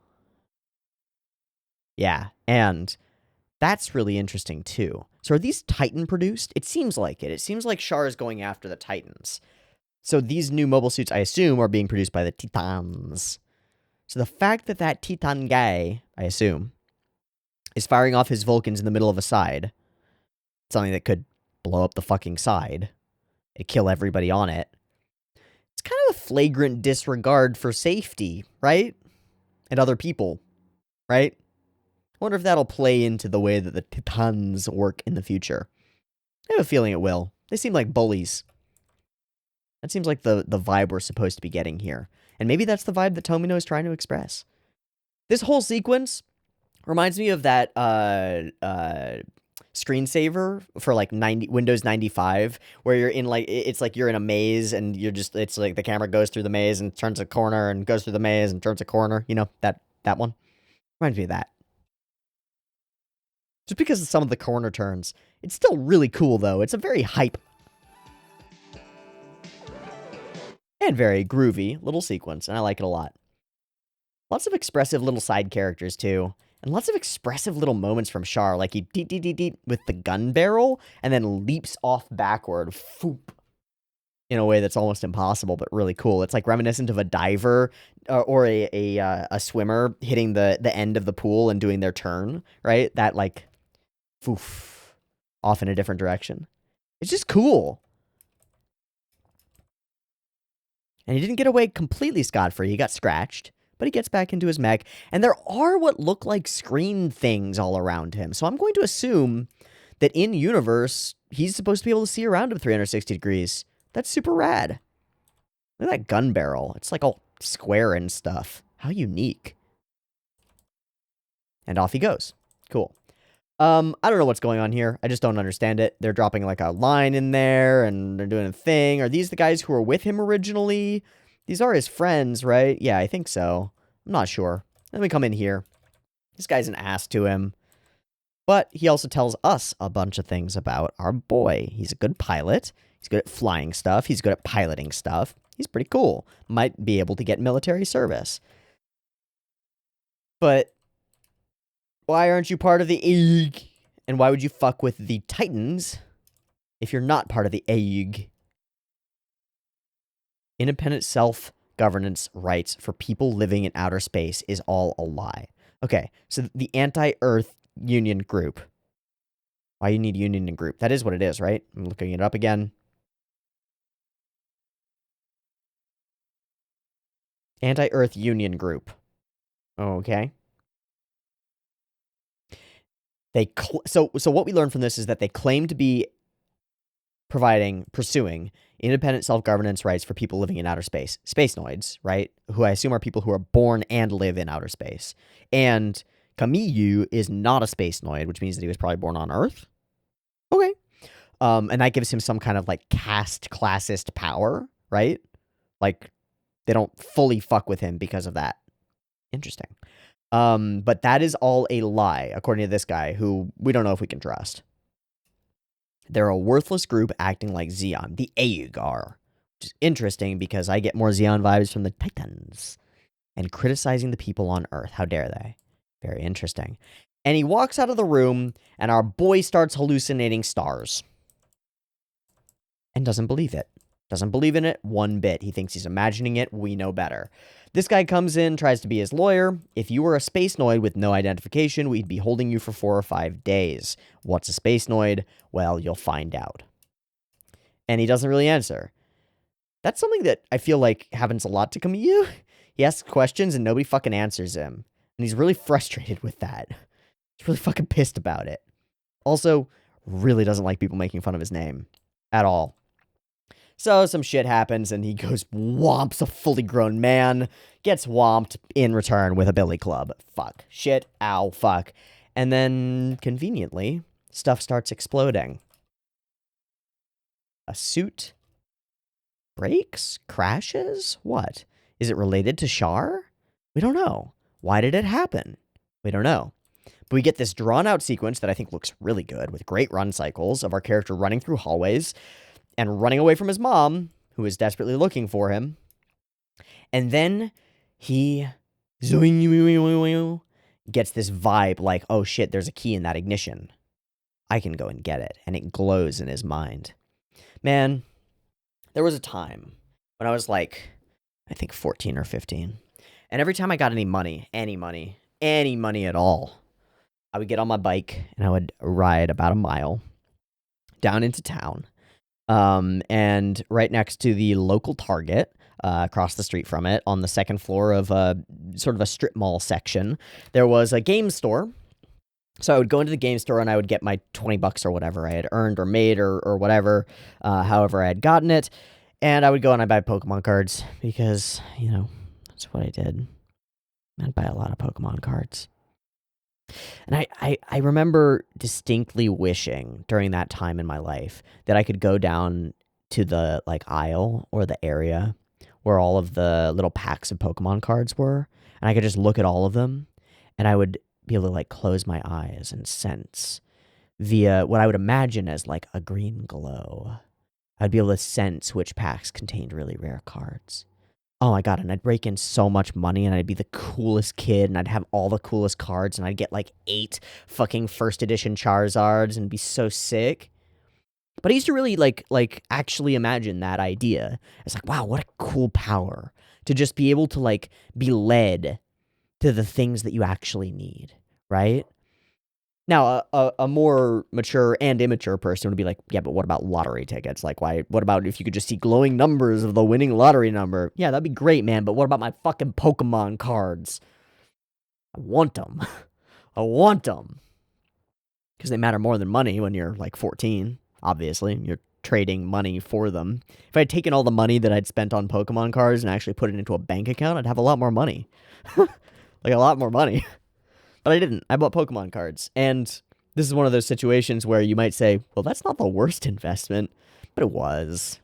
Yeah, and that's really interesting too. So are these Titan produced? It seems like it. It seems like Char is going after the Titans. So these new mobile suits, I assume, are being produced by the Titans. So the fact that that Titan guy, I assume, is firing off his Vulcans in the middle of a side, something that could blow up the fucking side and kill everybody on it, it's kind of a flagrant disregard for safety, right? And other people, right? I wonder if that'll play into the way that the Titans work in the future. I have a feeling it will. They seem like bullies. That seems like the vibe we're supposed to be getting here. And maybe that's the vibe that Tomino is trying to express. This whole sequence reminds me of that screensaver for like Windows 95, where you're in like it's like you're in a maze and it's like the camera goes through the maze and turns a corner and goes through the maze and turns a corner. You know, that one reminds me of that. Just because of some of the corner turns, it's still really cool though. It's a very hype and very groovy little sequence, and I like it a lot. Lots of expressive little side characters too. And lots of expressive little moments from Char, like he deet with the gun barrel, and then leaps off backward, foop, in a way that's almost impossible, but really cool. It's like reminiscent of a diver or a swimmer hitting the end of the pool and doing their turn, right? That like, foof, off in a different direction. It's just cool. And he didn't get away completely scot-free. He got scratched. But he gets back into his mech, and there are what look like screen things all around him. So I'm going to assume that in universe, he's supposed to be able to see around him 360 degrees. That's super rad. Look at that gun barrel. It's like all square and stuff. How unique. And off he goes. Cool. I don't know what's going on here. I just don't understand it. They're dropping like a line in there, and they're doing a thing. Are these the guys who were with him originally? These are his friends, right? Yeah, I think so. I'm not sure. Let me come in here. This guy's an ass to him. But he also tells us a bunch of things about our boy. He's a good pilot. He's good at flying stuff. He's good at piloting stuff. He's pretty cool. Might be able to get military service. But why aren't you part of the AIG? And why would you fuck with the Titans if you're not part of the AIG? Independent self-governance rights for people living in outer space is all a lie. Okay, so the anti-Earth union group. Why you need union and group? That is what it is, right? I'm looking it up again. Anti-Earth union group. Okay. So what we learned from this is that they claim to be pursuing independent self-governance rights for people living in outer space. Spacenoids, right? Who I assume are people who are born and live in outer space. And Kamiyu is not a spacenoid, which means that he was probably born on Earth. Okay. And that gives him some kind of like caste classist power, right? Like they don't fully fuck with him because of that. Interesting. But that is all a lie, according to this guy, who we don't know if we can trust. They're a worthless group acting like Zeon, the Aegar, which is interesting because I get more Zeon vibes from the Titans. And criticizing the people on Earth. How dare they? Very interesting. And he walks out of the room, and our boy starts hallucinating stars. And doesn't believe it. Doesn't believe in it one bit. He thinks he's imagining it. We know better. This guy comes in, tries to be his lawyer. If you were a spacenoid with no identification, we'd be holding you for 4 or 5 days. What's a spacenoid? Well, you'll find out. And he doesn't really answer. That's something that I feel like happens a lot to Kamiyu. He asks questions and nobody fucking answers him. And he's really frustrated with that. He's really fucking pissed about it. Also, really doesn't like people making fun of his name. At all. So some shit happens and he goes whomps a fully grown man. Gets whomped in return with a billy club. Fuck. Shit. Ow. Fuck. And then, conveniently, stuff starts exploding. A suit breaks? Crashes? What? Is it related to Char? We don't know. Why did it happen? We don't know. But we get this drawn-out sequence that I think looks really good, with great run cycles of our character running through hallways and running away from his mom, who is desperately looking for him. And then he gets this vibe like, oh shit, there's a key in that ignition. I can go and get it. And it glows in his mind. Man, there was a time when I was like, I think 14 or 15. And every time I got any money at all, I would get on my bike and I would ride about a mile down into town. And right next to the local Target, across the street from it, on the second floor of sort of a strip mall section, there was a game store. So I would go into the game store and I would get my $20 or whatever I had earned or made or whatever, however I had gotten it. And I would go and I'd buy Pokemon cards because, you know, that's what I did. I'd buy a lot of Pokemon cards. And I remember distinctly wishing during that time in my life that I could go down to the like aisle or the area where all of the little packs of Pokemon cards were, and I could just look at all of them, and I would be able to like close my eyes and sense via what I would imagine as like a green glow. I'd be able to sense which packs contained really rare cards. Oh my god, and I'd rake in so much money, and I'd be the coolest kid, and I'd have all the coolest cards, and I'd get like 8 fucking first edition Charizards and be so sick. But I used to really like actually imagine that idea. It's like, wow, what a cool power to just be able to like be led to the things that you actually need, right? Now, a more mature and immature person would be like, yeah, but what about lottery tickets? Like, why? What about if you could just see glowing numbers of the winning lottery number? Yeah, that'd be great, man, but what about my fucking Pokemon cards? I want them. I want them. Because they matter more than money when you're like 14, obviously. You're trading money for them. If I had taken all the money that I'd spent on Pokemon cards and actually put it into a bank account, I'd have a lot more money. Like, a lot more money. But I didn't. I bought Pokemon cards. And this is one of those situations where you might say, well, that's not the worst investment. But it was.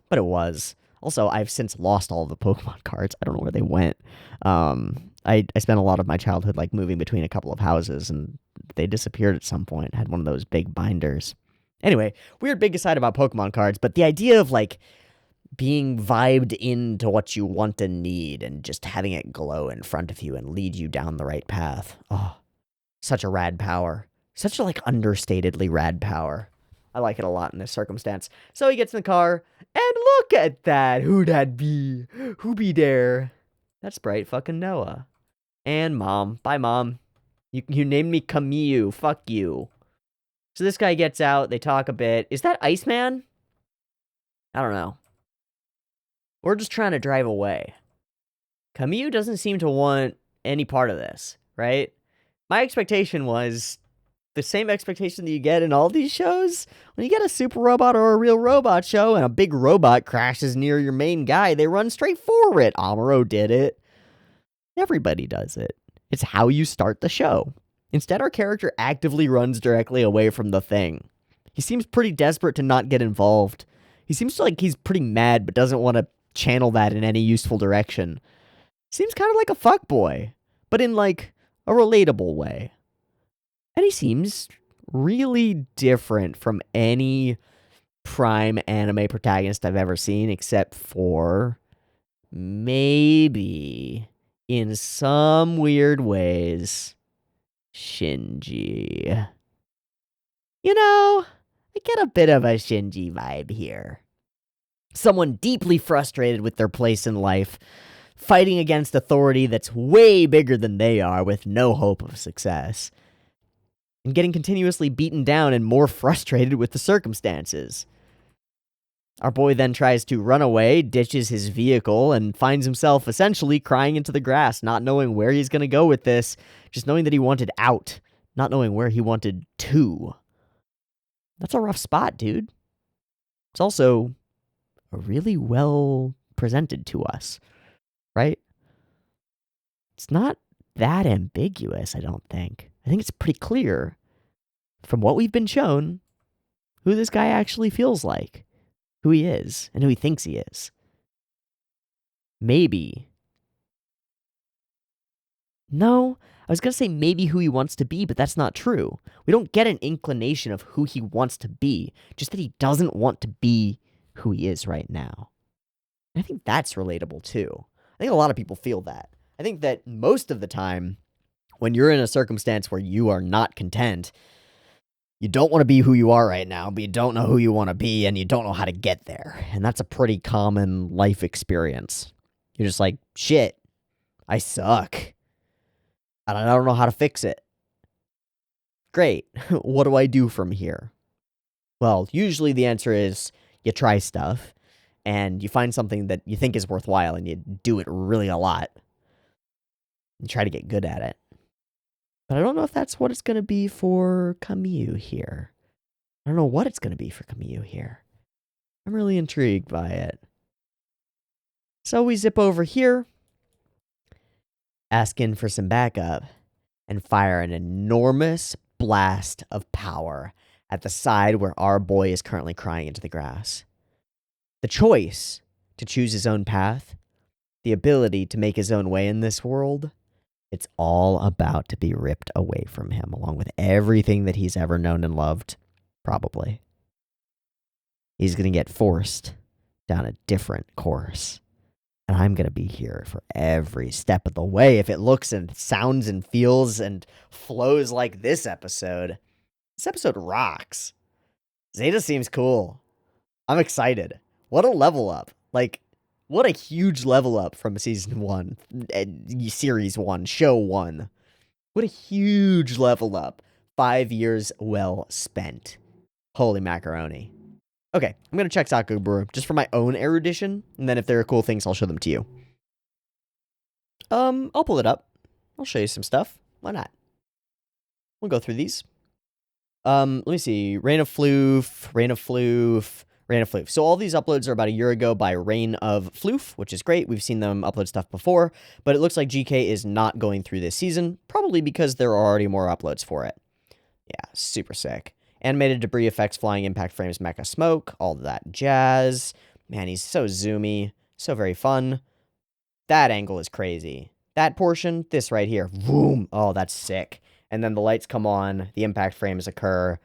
Also, I've since lost all of the Pokemon cards. I don't know where they went. I spent a lot of my childhood like moving between a couple of houses, and they disappeared at some point. I had one of those big binders. Anyway, weird big aside about Pokemon cards, but the idea of like being vibed into what you want and need and just having it glow in front of you and lead you down the right path. Oh, such a rad power. Such a, like, understatedly rad power. I like it a lot in this circumstance. So he gets in the car, and look at that. Who that be? Who be there? That's Bright fucking Noah. And Mom. Bye, Mom. You named me Camille. Fuck you. So this guy gets out. They talk a bit. Is that Iceman? I don't know. We're just trying to drive away. Camille doesn't seem to want any part of this, right? My expectation was the same expectation that you get in all these shows. When you get a super robot or a real robot show and a big robot crashes near your main guy, they run straight for it. Amuro did it. Everybody does it. It's how you start the show. Instead, our character actively runs directly away from the thing. He seems pretty desperate to not get involved. He seems like he's pretty mad but doesn't want to channel that in any useful direction. Seems kind of like a fuckboy, but in like a relatable way. And he seems really different from any prime anime protagonist I've ever seen, except for maybe, in some weird ways, Shinji. You know, I get a bit of a Shinji vibe here. Someone deeply frustrated with their place in life, fighting against authority that's way bigger than they are with no hope of success, and getting continuously beaten down and more frustrated with the circumstances. Our boy then tries to run away, ditches his vehicle, and finds himself essentially crying into the grass, not knowing where he's going to go with this, just knowing that he wanted out, not knowing where he wanted to. That's a rough spot, dude. It's also really well presented to us, right? It's not that ambiguous, I don't think. I think it's pretty clear from what we've been shown who this guy actually feels like, who he is, and who he thinks he is. Maybe. No, I was going to say maybe who he wants to be, but that's not true. We don't get an inclination of who he wants to be, just that he doesn't want to be who he is right now. And I think that's relatable too. I think a lot of people feel that. I think that most of the time, when you're in a circumstance where you are not content, you don't want to be who you are right now, but you don't know who you want to be, and you don't know how to get there. And that's a pretty common life experience. You're just like, shit, I suck. And I don't know how to fix it. Great. What do I do from here? Well, usually the answer is you try stuff, and you find something that you think is worthwhile, and you do it really a lot. And try to get good at it. But I don't know if that's what it's going to be for Camille here. I don't know what it's going to be for Camille here. I'm really intrigued by it. So we zip over here, asking for some backup. and fire an enormous blast of power at the side where our boy is currently crying into the grass. The choice to choose his own path, the ability to make his own way in this world, it's all about to be ripped away from him, along with everything that he's ever known and loved, probably. He's going to get forced down a different course. And I'm going to be here for every step of the way. If it looks and sounds and feels and flows like this episode rocks. Zeta seems cool. I'm excited. What a level up. Like, what a huge level up from season 1, series 1, show 1. What a huge level up. 5 years well spent. Holy macaroni. Okay, I'm going to check Sakura just for my own erudition, and then if there are cool things, I'll show them to you. I'll pull it up. I'll show you some stuff. Why not? We'll go through these. Let me see. Reign of Floof. So all these uploads are about a year ago by Reign of Floof, which is great. We've seen them upload stuff before, but it looks like GK is not going through this season, probably because there are already more uploads for it. Yeah, super sick. Animated debris effects, flying impact frames, mecha smoke, all that jazz. Man, he's so zoomy, so very fun. That angle is crazy. That portion, this right here, boom. Oh, that's sick. And then the lights come on, the impact frames occur,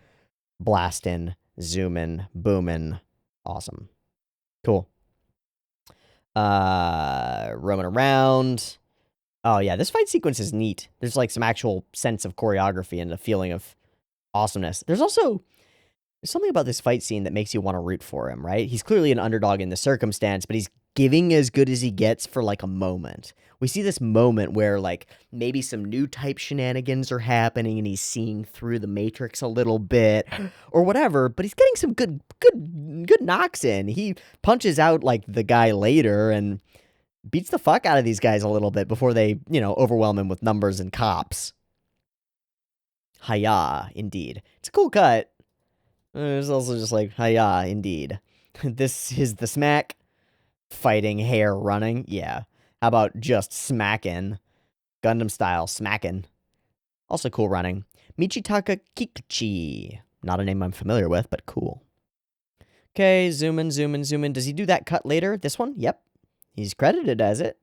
blasting, zooming, booming. Awesome. Cool. Roaming around. Oh, yeah, this fight sequence is neat. There's like some actual sense of choreography and a feeling of awesomeness. There's something about this fight scene that makes you want to root for him, right? He's clearly an underdog in the circumstance, but he's giving as good as he gets for like a moment. We see this moment where like maybe some new type shenanigans are happening and he's seeing through the matrix a little bit or whatever, but he's getting some good knocks in. He punches out like the guy later and beats the fuck out of these guys a little bit before they, overwhelm him with numbers and cops. Hiya, indeed. It's a cool cut. It's also just like, hiya, indeed. This is the smack. Fighting, hair, running. Yeah. How about just smacking? Gundam style, smacking. Also cool running. Michitaka Kikuchi. Not a name I'm familiar with, but cool. Okay, zoom in. Does he do that cut later? This one? Yep. He's credited as it.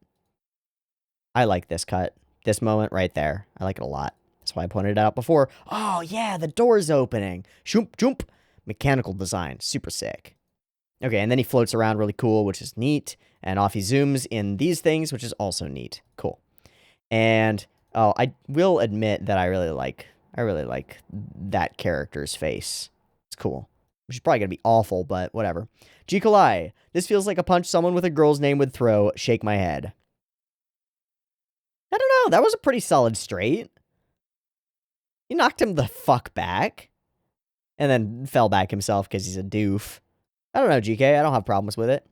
I like this cut. This moment right there. I like it a lot. That's why I pointed it out before. Oh, yeah, the door's opening. Shoomp, joomp. Mechanical design. Super sick. Okay, and then he floats around really cool, which is neat. And off he zooms in these things, which is also neat. Cool. And, I will admit that I really like that character's face. It's cool. Which is probably going to be awful, but whatever. Jikolai. This feels like a punch someone with a girl's name would throw. Shake my head. I don't know. That was a pretty solid straight. He knocked him the fuck back. And then fell back himself because he's a doof. I don't know, GK. I don't have problems with it.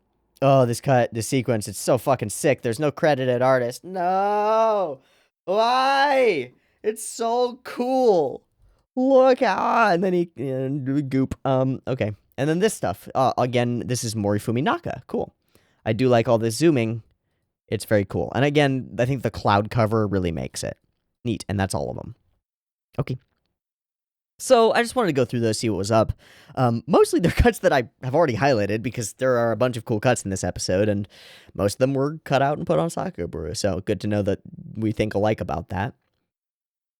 Oh, this sequence, it's so fucking sick. There's no credited artist. No! Why? It's so cool. Look out. And then he goop. Okay. And then this stuff. Again, this is Morifumi Naka. Cool. I do like all this zooming. It's very cool. And again, I think the cloud cover really makes it neat. And that's all of them. Okay. So I just wanted to go through those, see what was up. Mostly they're cuts that I have already highlighted because there are a bunch of cool cuts in this episode, and most of them were cut out and put on Sakura. So good to know that we think alike about that.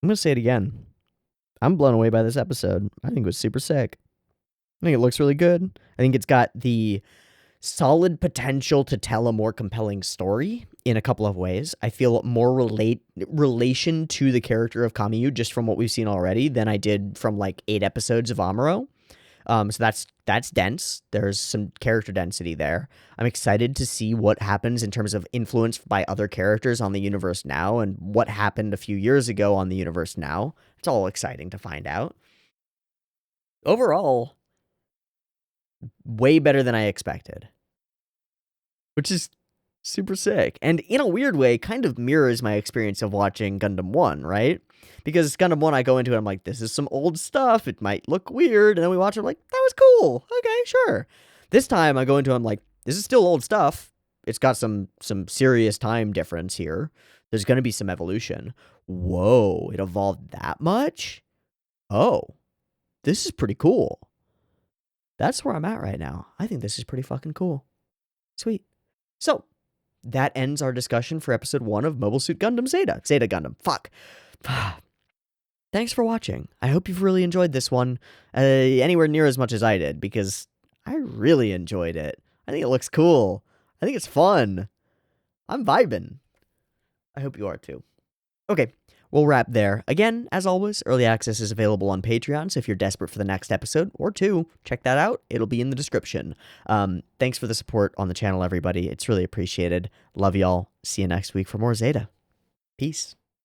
I'm going to say it again. I'm blown away by this episode. I think it was super sick. I think it looks really good. I think it's got the solid potential to tell a more compelling story in a couple of ways. I feel more relation to the character of Kamiyu just from what we've seen already than I did from like 8 episodes of Amuro. So that's dense. There's some character density there. I'm excited to see what happens in terms of influence by other characters on the universe now and what happened a few years ago on the universe now. It's all exciting to find out. Overall, way better than I expected, which is super sick. And in a weird way, kind of mirrors my experience of watching Gundam 1, right? Because Gundam 1, I go into it, I'm like, this is some old stuff. It might look weird. And then we watch it, I'm like, that was cool. Okay, sure. This time I go into it, I'm like, this is still old stuff. It's got some serious time difference here. There's going to be some evolution. Whoa, it evolved that much? Oh, this is pretty cool. That's where I'm at right now. I think this is pretty fucking cool. Sweet. So, that ends our discussion for episode 1 of Mobile Suit Gundam Zeta. Zeta Gundam. Fuck. Thanks for watching. I hope you've really enjoyed this one anywhere near as much as I did, because I really enjoyed it. I think it looks cool. I think it's fun. I'm vibing. I hope you are too. Okay, we'll wrap there. Again, as always, early access is available on Patreon, so if you're desperate for the next episode, or 2, check that out. It'll be in the description. Thanks for the support on the channel, everybody. It's really appreciated. Love y'all. See you next week for more Zeta. Peace.